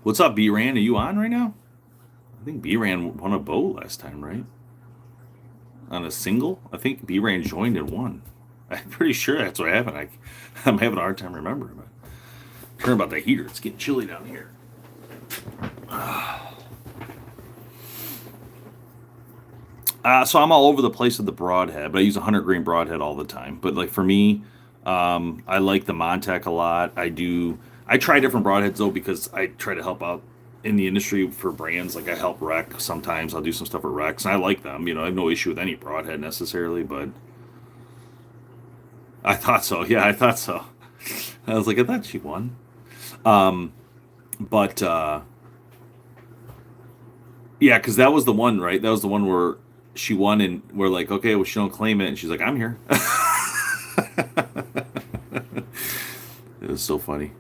What's up, B-Ran? Are you on right now? I think B-Ran won a bow last time, right? On a single? I think B-Ran joined and won. I'm pretty sure that's what happened. I'm having a hard time remembering. But turn about the heater. It's getting chilly down here. So I'm all over the place with the broadhead, but I use a 100 grain broadhead all the time. But like for me, I like the Montec a lot. I try different broadheads though because I try to help out in the industry for brands. Like I help Rec sometimes. I'll do some stuff at Recs, and I like them. I have no issue with any broadhead necessarily, but I thought so. Yeah, I thought so. I was like, I thought she won. Um, but Yeah, because that was the one, right? That was the one where she won, and we're like, okay, well, she don't claim it, and she's like, I'm here. It was so funny.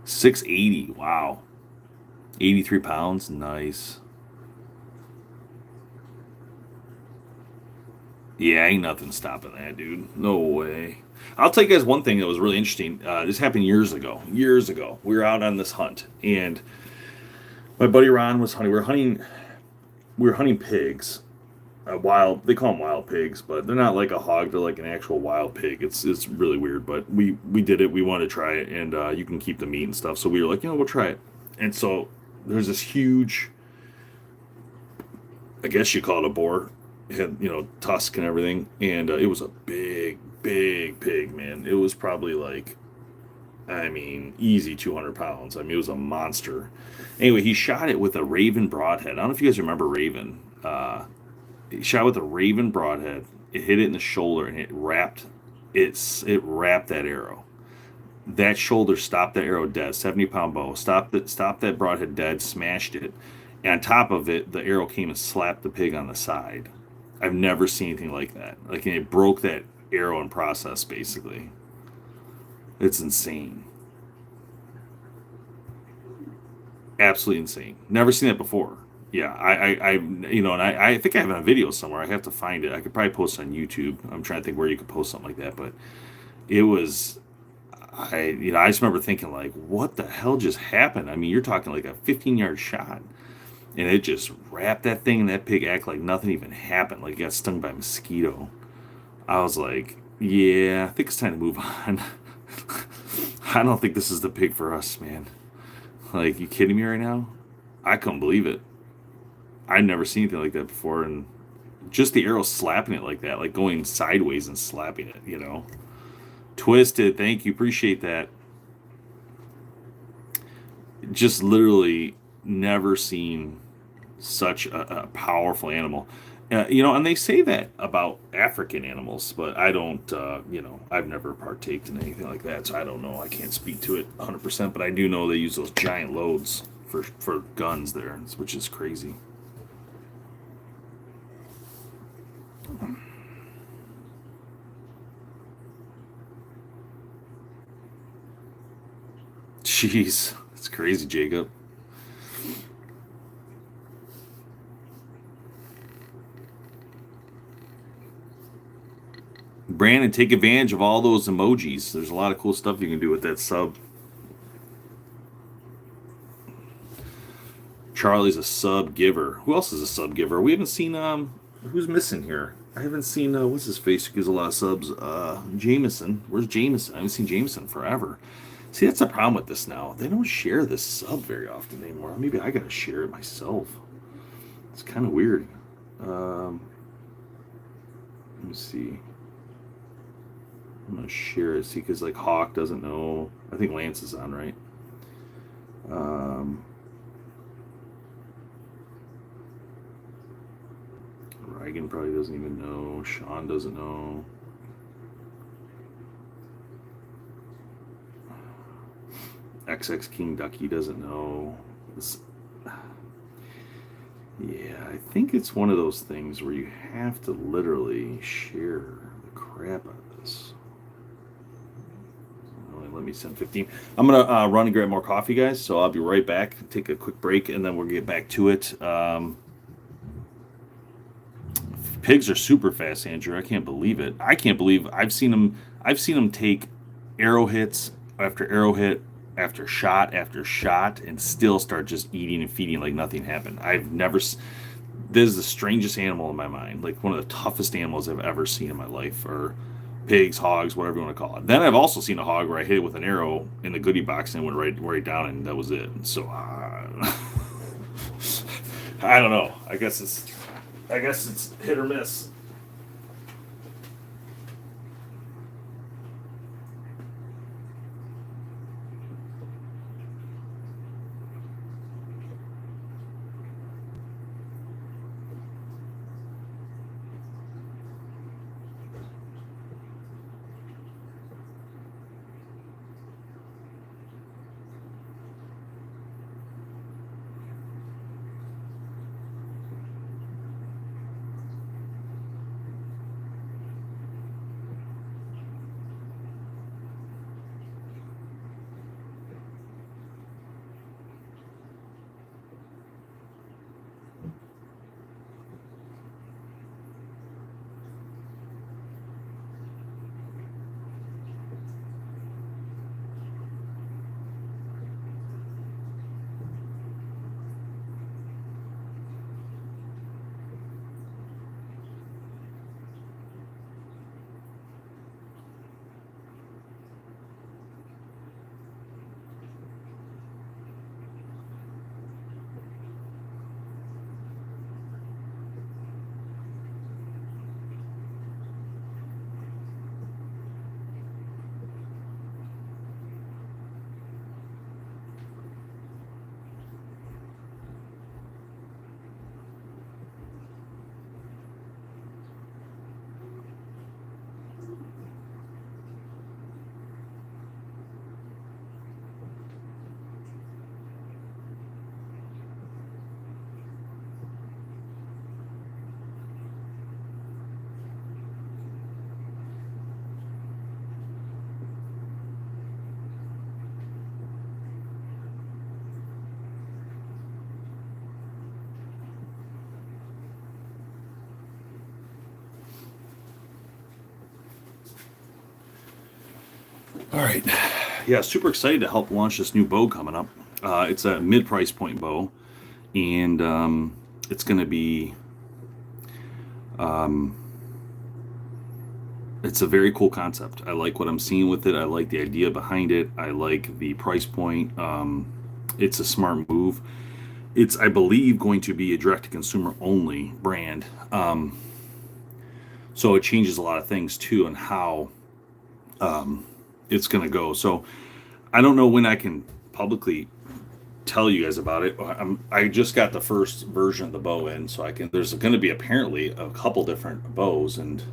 680. Wow. 83 pounds. Nice. Yeah, ain't nothing stopping that, dude. No way. I'll tell you guys one thing that was really interesting. This happened years ago. Years ago, we were out on this hunt, and my buddy Ron was hunting. We were hunting pigs. Wild. They call them wild pigs, but they're not like a hog. They're like an actual wild pig. It's really weird, but we did it. We wanted to try it, and you can keep the meat and stuff. So we were like, we'll try it. And so there's this huge, I guess you call it a boar. It had tusk and everything, and it was a big, big pig, man. It was probably like, I mean, easy 200 pounds. I mean, it was a monster. Anyway, he shot it with a Raven broadhead. I don't know if you guys remember Raven. He shot with a Raven broadhead. It hit it in the shoulder, and it wrapped that arrow. That shoulder stopped that arrow dead. 70-pound bow stopped that broadhead dead. Smashed it. And on top of it, the arrow came and slapped the pig on the side. I've never seen anything like that. Like, it broke that arrow in process, basically. It's insane. Absolutely insane. Never seen that before. Yeah, and I think I have it on video somewhere. I have to find it. I could probably post it on YouTube. I'm trying to think where you could post something like that, but it was, I just remember thinking like, what the hell just happened? I mean, you're talking like a 15-yard shot, and it just wrapped that thing, and that pig act like nothing even happened, like it got stung by a mosquito. I was like, yeah, I think it's time to move on. I don't think this is the pig for us, man. Like, you kidding me right now? I couldn't believe it. I'd never seen anything like that before, and just the arrow slapping it like that, like going sideways and slapping it, you know. Twisted, thank you, appreciate that. Just literally never seen such a powerful animal. You know, and they say that about African animals, but I don't, you know, I've never partaked in anything like that, so I don't know. I can't speak to it 100%, but I do know they use those giant loads for guns there, which is crazy. Jeez, it's crazy, Jacob. Brandon, take advantage of all those emojis. There's a lot of cool stuff you can do with that sub. Charlie's a sub giver. Who else is a sub giver? We haven't seen who's missing here? I haven't seen what's his face who gives a lot of subs. Jameson. Where's Jameson? I haven't seen Jameson forever. See, that's the problem with this now. They don't share this sub very often anymore. Maybe I gotta share it myself. It's kind of weird. Let me see. I'm gonna share it. See, because like Hawk doesn't know. I think Lance is on, right? Reagan probably doesn't even know. Sean doesn't know. XX King Ducky doesn't know. Yeah, I think it's one of those things where you have to literally share the crap out of this. Let me send 15. I'm going to run and grab more coffee, guys, so I'll be right back. Take a quick break, and then we'll get back to it. Pigs are super fast, Andrew. I can't believe it. I can't believe I've seen them take arrow hits after arrow hit after shot and still start just eating and feeding like nothing happened. This is the strangest animal in my mind. Like one of the toughest animals I've ever seen in my life, or pigs, hogs, whatever you want to call it. Then I've also seen a hog where I hit it with an arrow in the goodie box and it went right down, and that was it. So I don't know. I guess it's hit or miss. All right. Yeah, super excited to help launch this new bow coming up. It's a mid-price point bow, and it's going to be. It's a very cool concept. I like what I'm seeing with it. I like the idea behind it. I like the price point. it's a smart move. It's, I believe, going to be a direct-to-consumer only brand. So it changes a lot of things too, and how it's going to go. So I don't know when I can publicly tell you guys about it. I just got the first version of the bow in, so I can. There's going to be apparently a couple different bows, and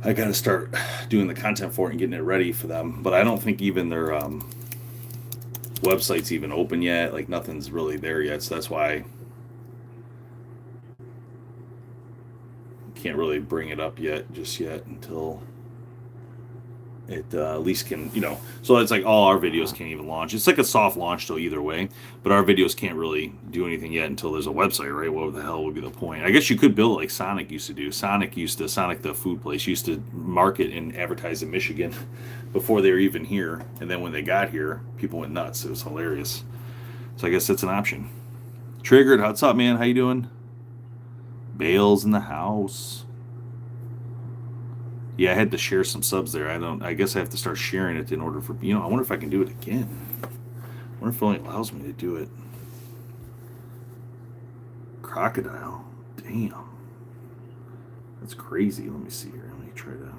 I got to start doing the content for it and getting it ready for them. But I don't think even their website's even open yet. Like nothing's really there yet, so that's why I can't really bring it up just yet until it at least can, so it's like all our videos can't even launch. It's like a soft launch though either way, but our videos can't really do anything yet until there's a website, right? What the hell would be the point? I guess you could build it like Sonic used to do. Sonic the food place, used to market and advertise in Michigan before they were even here. And then when they got here, people went nuts. It was hilarious. So I guess that's an option. Triggered, what's up, man? How you doing? Bales in the house. Yeah, I had to share some subs there. I guess I have to start sharing it in order for, I wonder if I can do it again. I wonder if it only allows me to do it. Crocodile. Damn. That's crazy. Let me see here. Let me try to.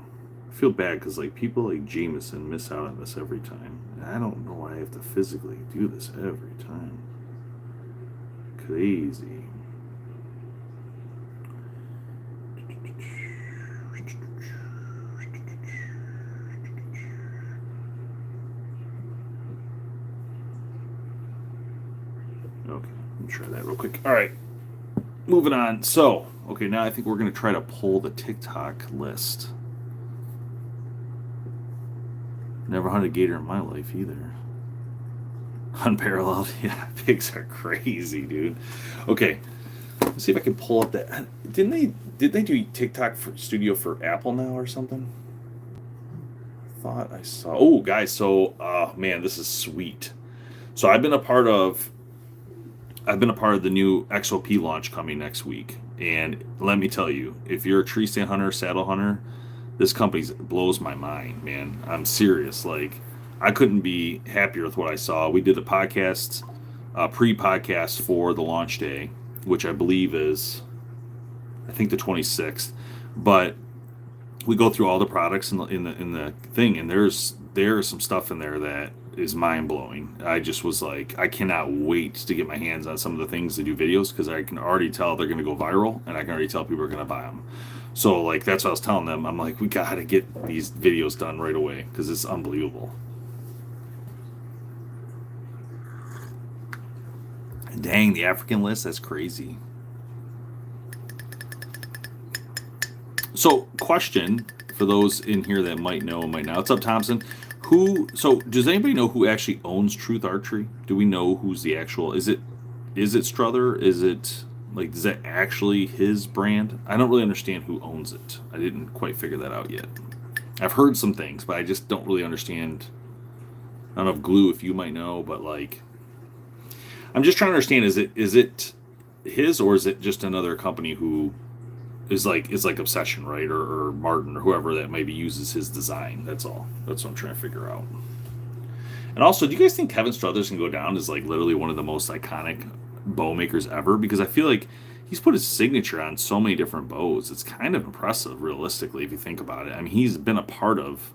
I feel bad because like people like Jameson miss out on this every time. And I don't know why I have to physically do this every time. Crazy. Okay, let me try that real quick. All right, moving on. So, okay, now I think we're going to try to pull the TikTok list. Never hunted gator in my life either. Unparalleled. Yeah, pigs are crazy, dude. Okay, let's see if I can pull up that. Did they do TikTok studio for Apple now or something? I thought I saw. Oh, guys, so man, this is sweet. So I've been a part of the new XOP launch coming next week. And let me tell you, if you're a tree stand hunter, saddle hunter, this company blows my mind, man. I'm serious. Like, I couldn't be happier with what I saw. We did a podcast, pre-podcast for the launch day, which I believe is, I think the 26th. But we go through all the products in the thing, and there's some stuff in there that is mind-blowing. I just was like, I cannot wait to get my hands on some of the things to do videos, because I can already tell they're going to go viral, and I can already tell people are going to buy them. So like, that's what I was telling them. I'm like, we got to get these videos done right away, because it's unbelievable. Dang, the African list, that's crazy. So, question for those in here that might know and might not. What's up, Thompson? So does anybody know who actually owns Truth Archery? Do we know who's the actual, is it Struther? Is that actually his brand? I don't really understand who owns it. I didn't quite figure that out yet. I've heard some things, but I just don't really understand. I don't know if Glue, if you might know, but like, I'm just trying to understand, is it his, or is it just another company who is like Obsession, right? Or Martin, or whoever that maybe uses his design. That's all. That's what I'm trying to figure out. And also, do you guys think Kevin Struthers can go down as like literally one of the most iconic bow makers ever? Because I feel like he's put his signature on so many different bows. It's kind of impressive, realistically, if you think about it. I mean, he's been a part of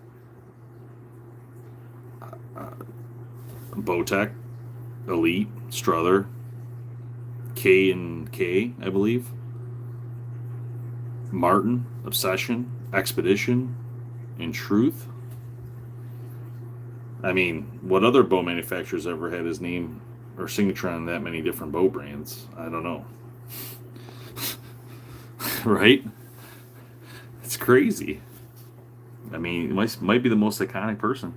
Bowtech, Elite, Struther, K&K, I believe. Martin, Obsession, Expedition, and Truth. I mean, what other bow manufacturers ever had his name or signature on that many different bow brands? I don't know. Right? It's crazy. I mean, it might be the most iconic person.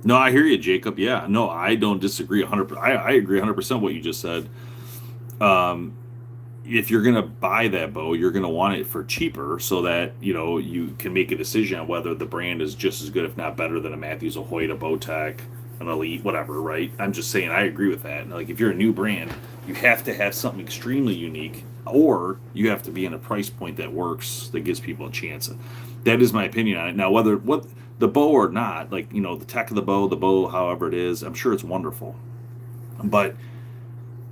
No, I hear you, Jacob. Yeah, no, I don't disagree 100%. I agree 100% what you just said. If you're going to buy that bow, you're going to want it for cheaper, so that, you can make a decision on whether the brand is just as good, if not better, than a Matthews, a Hoyt, a Bowtech, an Elite, whatever, right? I'm just saying, I agree with that. Like, if you're a new brand, you have to have something extremely unique or you have to be in a price point that works, that gives people a chance. That is my opinion on it. Now, whether what the bow or not, like, the tech of the bow, however it is, I'm sure it's wonderful, but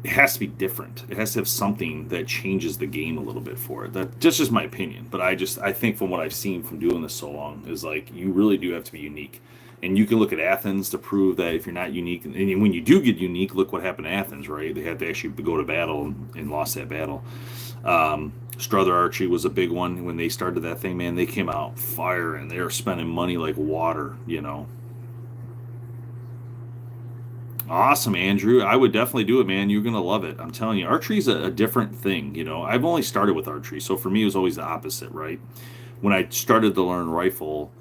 it has to be different. It has to have something that changes the game a little bit for it. That's just my opinion. But I think from what I've seen from doing this so long is like you really do have to be unique. And you can look at Athens to prove that if you're not unique, and when you do get unique, look what happened to Athens, right? They had to actually go to battle and lost that battle. Strother Archery was a big one when they started that thing, man. They came out fire and they were spending money like water. Awesome, Andrew. I would definitely do it, man. You're gonna love it. I'm telling you, archery's a different thing. I've only started with archery, so for me, it was always the opposite, right? When I started to learn rifle,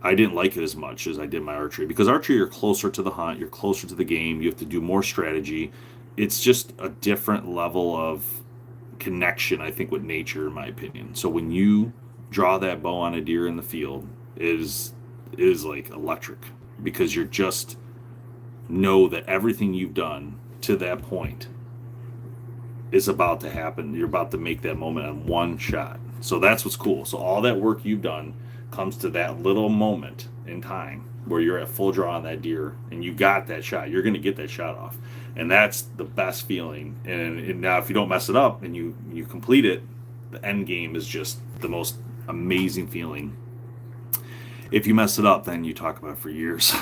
I didn't like it as much as I did my archery because archery, you're closer to the hunt, you're closer to the game, you have to do more strategy. It's just a different level of connection, I think, with nature, in my opinion. So when you draw that bow on a deer in the field, it is like electric because you're just know that everything you've done to that point is about to happen. You're about to make that moment on one shot. So that's what's cool. So all that work you've done comes to that little moment in time where you're at full draw on that deer and you got that shot. You're going to get that shot off. And that's the best feeling. And now if you don't mess it up and you complete it, the end game is just the most amazing feeling. If you mess it up, then you talk about it for years.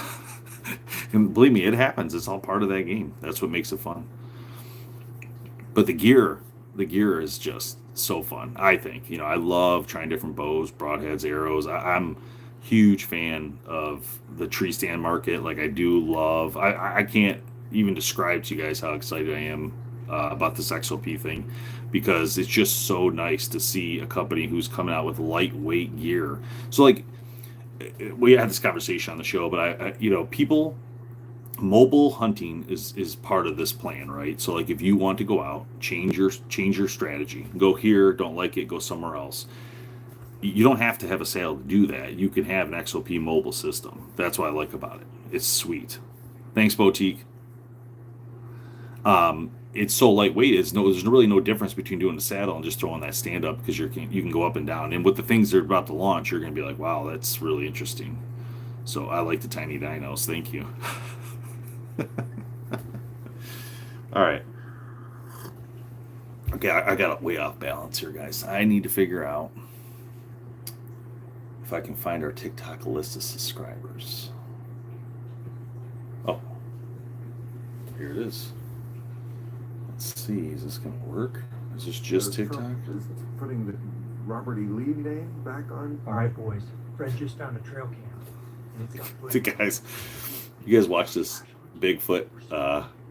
And believe me, it happens. It's all part of that game. That's what makes it fun. But the gear is just so fun. I think. I love trying different bows, broadheads, arrows. I'm huge fan of the tree stand market. Like I do love. I can't even describe to you guys how excited I am about this XOP thing because it's just so nice to see a company who's coming out with lightweight gear. So like we had this conversation on the show, but people, mobile hunting is part of this plan, right? So like if you want to go out, change your strategy, go here, don't like it, go somewhere else. You don't have to have a saddle to do that. You can have an XOP mobile system. That's what I like about it. It's sweet. Thanks, Boutique. It's so lightweight. There's really no difference between doing the saddle and just throwing that stand up because you can go up and down. And with the things they're about to launch, you're going to be like, wow, that's really interesting. So I like the tiny dinos. Thank you. All right. Okay, I got it way off balance here, guys. I need to figure out if I can find our TikTok list of subscribers. Oh, here it is. Let's see, is this going to work? Is this just TikTok? Is putting the Robert E. Lee name back on? All right, boys. Fred just found a trail cam. And it's got footage. You guys watch this Bigfoot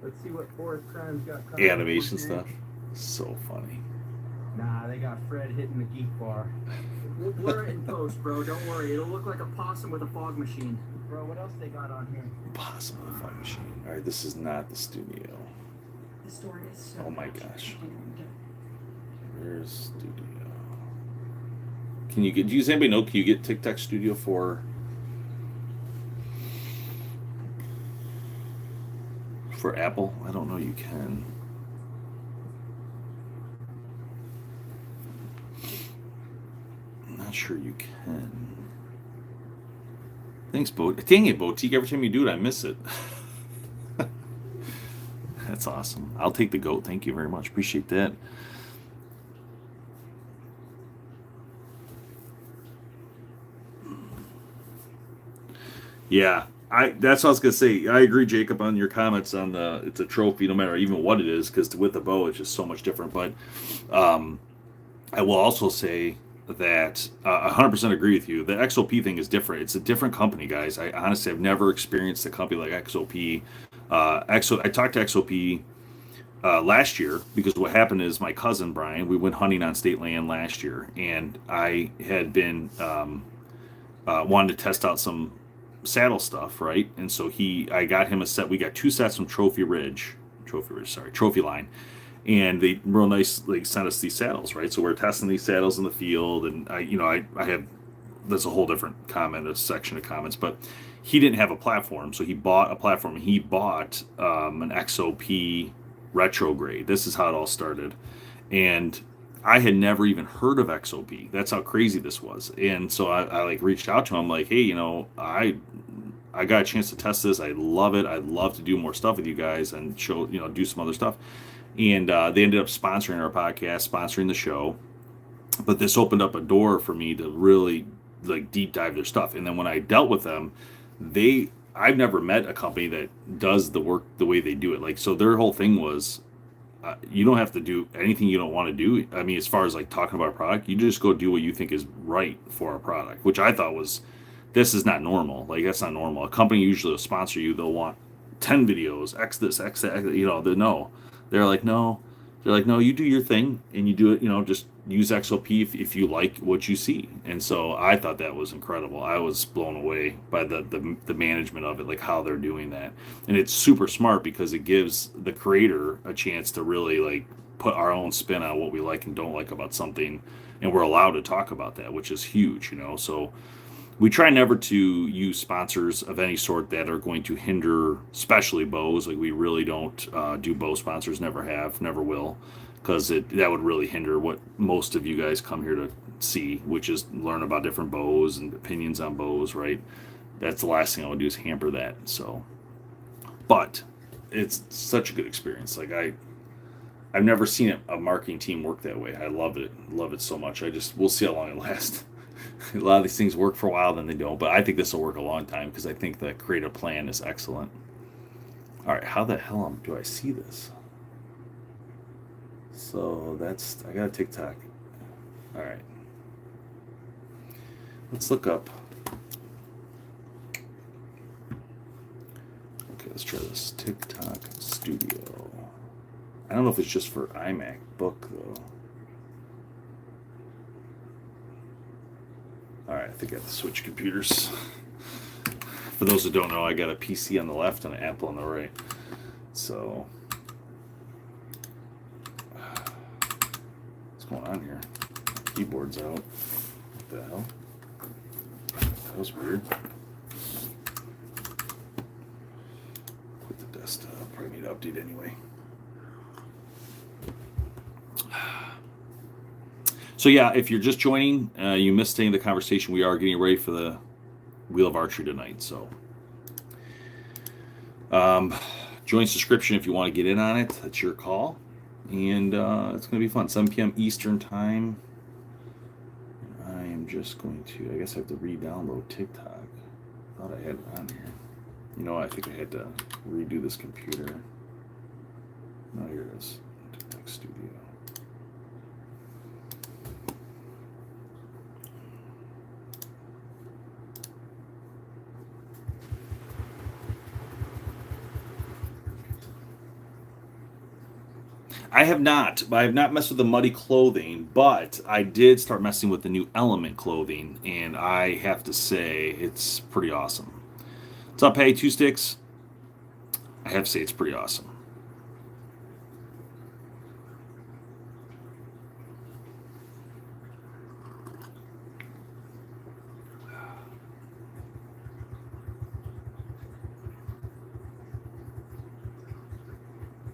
Let's see what Forrest Crime's got caught animation up on stuff? So funny. Nah, they got Fred hitting the geek bar. We'll blur it in post, bro. Don't worry. It'll look like a possum with a fog machine. Bro, what else they got on here? Possible fun machine. All right, this is not the studio. The story is so Oh my much. gosh. I didn't Where's studio? Does anybody know, can you get TikTok Studio for Apple? I don't know you can. I'm not sure you can. Thanks, Dang it, Boutique. Every time you do it, I miss it. That's awesome. I'll take the goat. Thank you very much. Appreciate that. Yeah, that's what I was gonna say. I agree, Jacob, on your comments on it's a trophy, no matter even what it is, because with the bow, it's just so much different. But I will also say that 100% agree with you. The XOP thing is different. It's a different company, guys. I honestly have never experienced a company like XOP. I talked to XOP last year because what happened is my cousin Brian, we went hunting on state land last year, and I had been wanted to test out some saddle stuff, right? And so I got him a set. We got 2 sets from Trophy Line, and they real nice like sent us these saddles, right? So we're testing these saddles in the field, and I have that's a whole different section of comments, but he didn't have a platform, so he bought a platform. He bought an XOP retrograde. This is how it all started, and I had never even heard of XOP. That's how crazy this was. And so I like reached out to him like, hey, I got a chance to test this. I love it. I'd love to do more stuff with you guys and show, do some other stuff. And they ended up sponsoring our podcast, sponsoring the show. But this opened up a door for me to really like deep dive their stuff. And then when I dealt with them, I've never met a company that does the work the way they do it. Like, so their whole thing was, you don't have to do anything you don't want to do. I mean, as far as like talking about a product, you just go do what you think is right for a product, which I thought was, this is not normal. Like, that's not normal. A company usually will sponsor you. They'll want 10 videos, X this, X that, no. They're like, no. They're like, no, you do your thing and you do it, just use XOP if you like what you see. And so I thought that was incredible. I was blown away by the management of it, like how they're doing that. And it's super smart because it gives the creator a chance to really like put our own spin on what we like and don't like about something. And we're allowed to talk about that, which is huge, So we try never to use sponsors of any sort that are going to hinder, especially bows. Like, we really don't do bow sponsors, never have, never will, because that would really hinder what most of you guys come here to see, which is learn about different bows and opinions on bows, right? That's the last thing I would do is hamper that. So, but it's such a good experience. Like, I've never seen a marketing team work that way. I love it so much. We'll see how long it lasts. A lot of these things work for a while, then they don't. But I think this will work a long time because I think the creative plan is excellent. All right, how the hell do I see this? So I got a TikTok. All right. Let's look up. Okay, let's try this. TikTok Studio. I don't know if it's just for iMac Book, though. All right, I think I have to switch computers. For those that don't know, I got a PC on the left and an Apple on the right. So, what's going on here? Keyboard's out. What the hell? That was weird. Quit the desktop. Probably need to update anyway. So yeah, if you're just joining, you missed any of the conversation. We are getting ready for the Wheel of Archery tonight. So join subscription if you want to get in on it. That's your call. And it's going to be fun. 7 p.m. Eastern time. I am just going to, I guess I have to re-download TikTok. I thought I had it on here. I think I had to redo this computer. Oh, here it is. TikTok Studio. I have not messed with the muddy clothing, but I did start messing with the new Element clothing, and I have to say it's pretty awesome. What's up, hey, 2 Sticks? I have to say it's pretty awesome.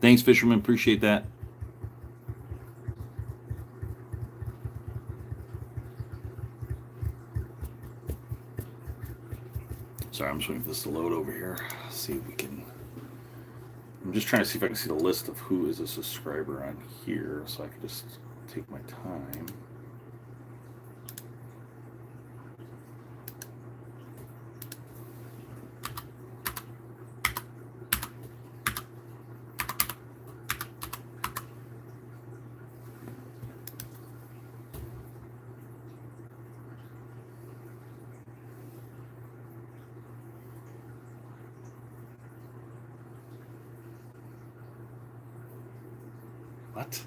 Thanks, Fisherman. Appreciate that. Sorry, I'm just waiting for this to load over here. See if we can. I'm just trying to see if I can see the list of who is a subscriber on here so I can just take my time. What?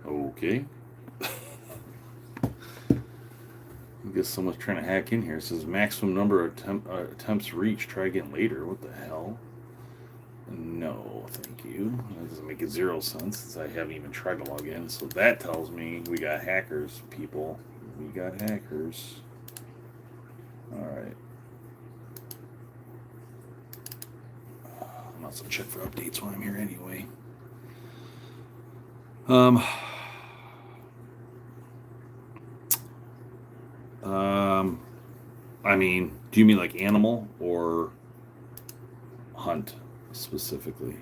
Okay. I guess someone's trying to hack in here. It says maximum number of attempts reached. Try again later. What the hell? No, thank you. That doesn't make 0 sense since I haven't even tried to log in. So that tells me we got hackers, people. We got hackers. All right. I'll also check for updates while I'm here anyway. Um, um, I mean, do you mean like animal or hunt specifically?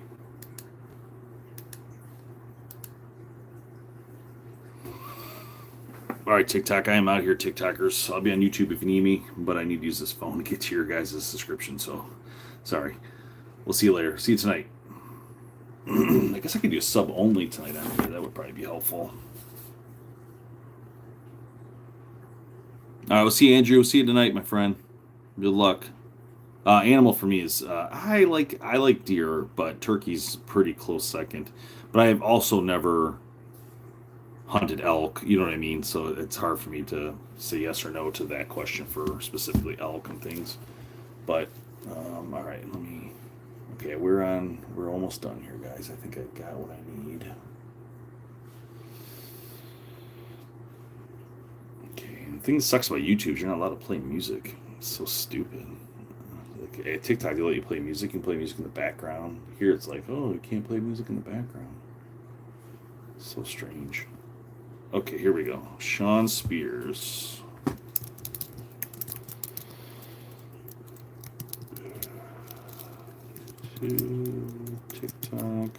All right, TikTok. I am out here, TikTokers. I'll be on YouTube if you need me, but I need to use this phone to get to your guys' subscription. So, sorry. We'll see you later. See you tonight. I guess I could do a sub only tonight on here. That would probably be helpful. All right, we'll see you, Andrew. We'll see you tonight, my friend. Good luck. Animal for me is I like deer, but turkey's pretty close second. But I have also never hunted elk. You know what I mean? So it's hard for me to say yes or no to that question for specifically elk and things. But all right, let me. Okay, we're almost done here, guys. I think I got what I need. Okay, and the thing that sucks about YouTube is you're not allowed to play music. It's so stupid. Like at TikTok, they let you play music. You can play music in the background. Here, it's like, oh, you can't play music in the background. So strange. Okay, here we go. Sean Spears. To TikTok.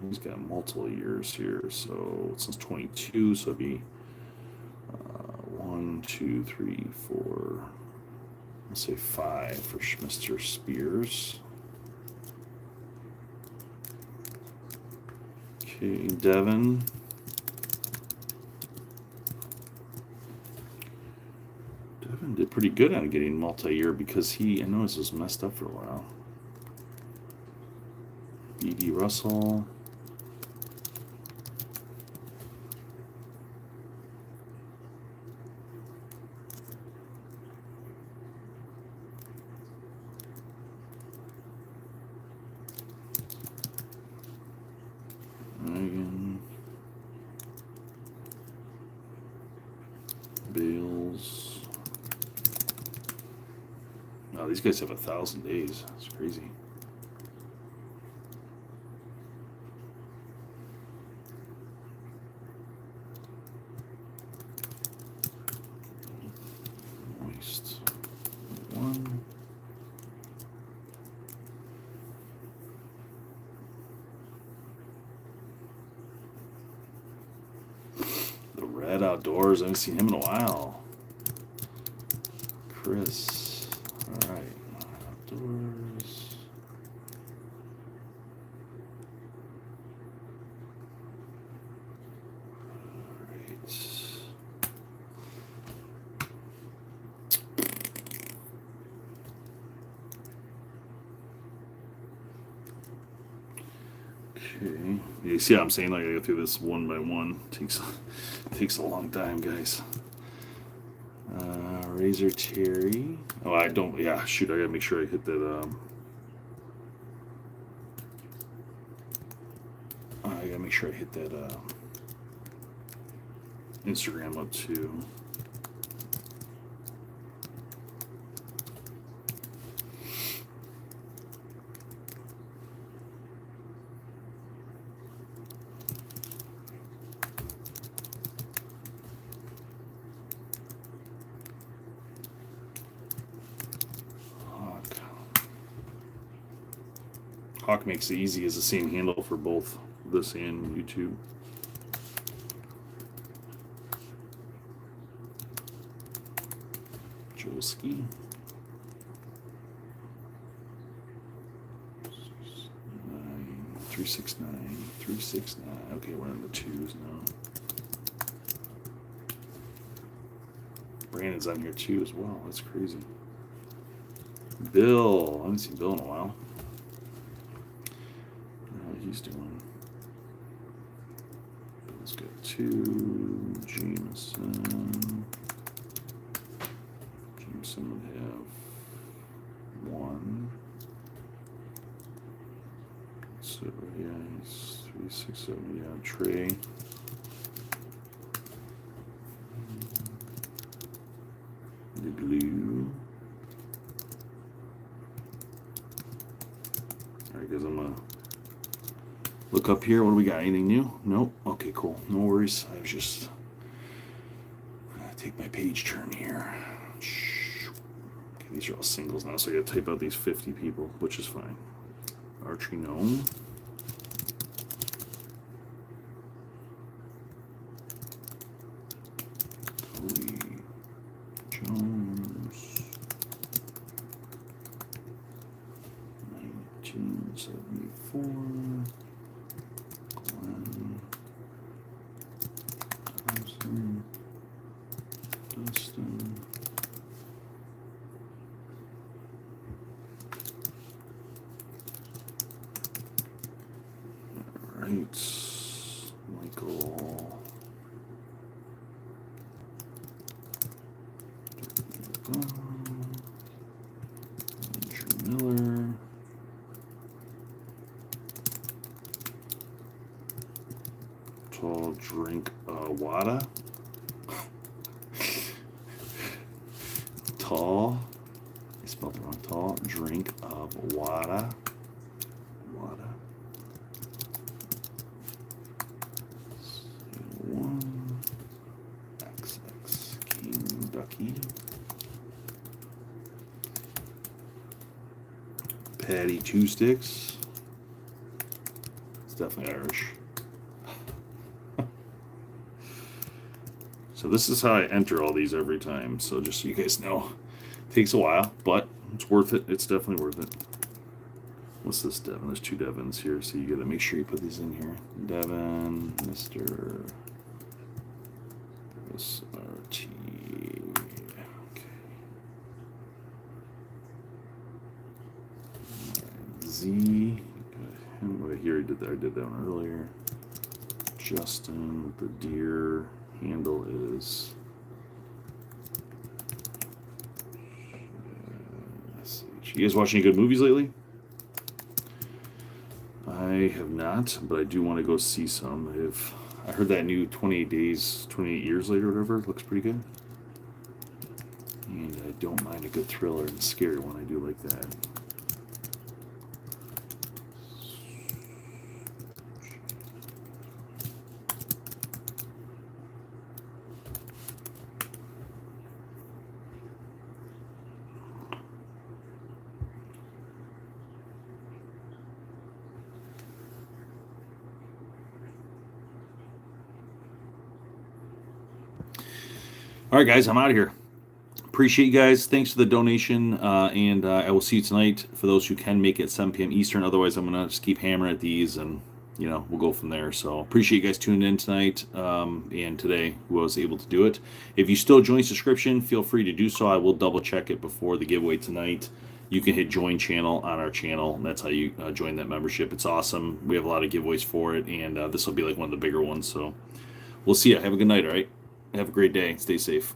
He's got multiple years here. So since 22, so it'd be 1, 2, 3, 4. Let's say 5 for Mr. Spears. Okay, Devin. Devin did pretty good on getting multi-year because I noticed it was messed up for a while. B.D. Russell. Megan. Bales. Oh, these guys have 1,000 days. That's crazy. Moist. 1. The Red Outdoors. I haven't seen him in a while. Chris. All right. Outdoors. All right. Okay. You see how I'm saying? Like I go through this one by one. Takes a long time, guys. Razor Terry. Oh, I don't. Yeah, shoot. I gotta make sure I hit that. I gotta make sure I hit that Instagram up too. Hawk makes it easy as the same handle for both this and YouTube. Jolski. 369, 369. Okay, we're in the 2s now. Brandon's on here too as well. That's crazy. Bill. I haven't seen Bill in a while. He's doing. Bill's got 2. Jameson. Jameson would have 1. So yeah, he's 3, 6, 7. Yeah, Trey. The glue. All right, guys, I'm gonna look up here. What do we got? Anything new? Nope. Okay, cool. No worries. I was just gonna take my page turn here. Okay, these are all singles now, so I gotta type out these 50 people, which is fine. Archery gnome. Lee Jones. 1974. Glenn. Thompson. Dustin. All right. Michael. Andrew Miller. Tall drink water. Tall. I spelled it wrong. Tall drink of water. Water. One. XX King Ducky. Patty Two Sticks. It's definitely Irish. So this is how I enter all these every time. So just so you guys know, it takes a while, but it's worth it. It's definitely worth it. What's this Devin? There's two Devins here, so you got to make sure you put these in here. Devin, Mr. SRT. Okay. Z. Right here, I did that one earlier. Justin with the deer handle is. You guys watching any good movies lately? I have not, but I do want to go see some. I heard that new 28 Days, 28 Years Later, whatever, looks pretty good. And I don't mind a good thriller and scary one. I do like that. All right, guys, I'm out of here. Appreciate you guys. Thanks for the donation, and I will see you tonight for those who can make it 7 p.m. Eastern. Otherwise, I'm going to just keep hammering at these, and, we'll go from there. So appreciate you guys tuning in tonight and today, who was able to do it. If you still join subscription, feel free to do so. I will double-check it before the giveaway tonight. You can hit join channel on our channel, and that's how you join that membership. It's awesome. We have a lot of giveaways for it, and this will be like one of the bigger ones. So we'll see you. Have a good night, all right? Have a great day. Stay safe.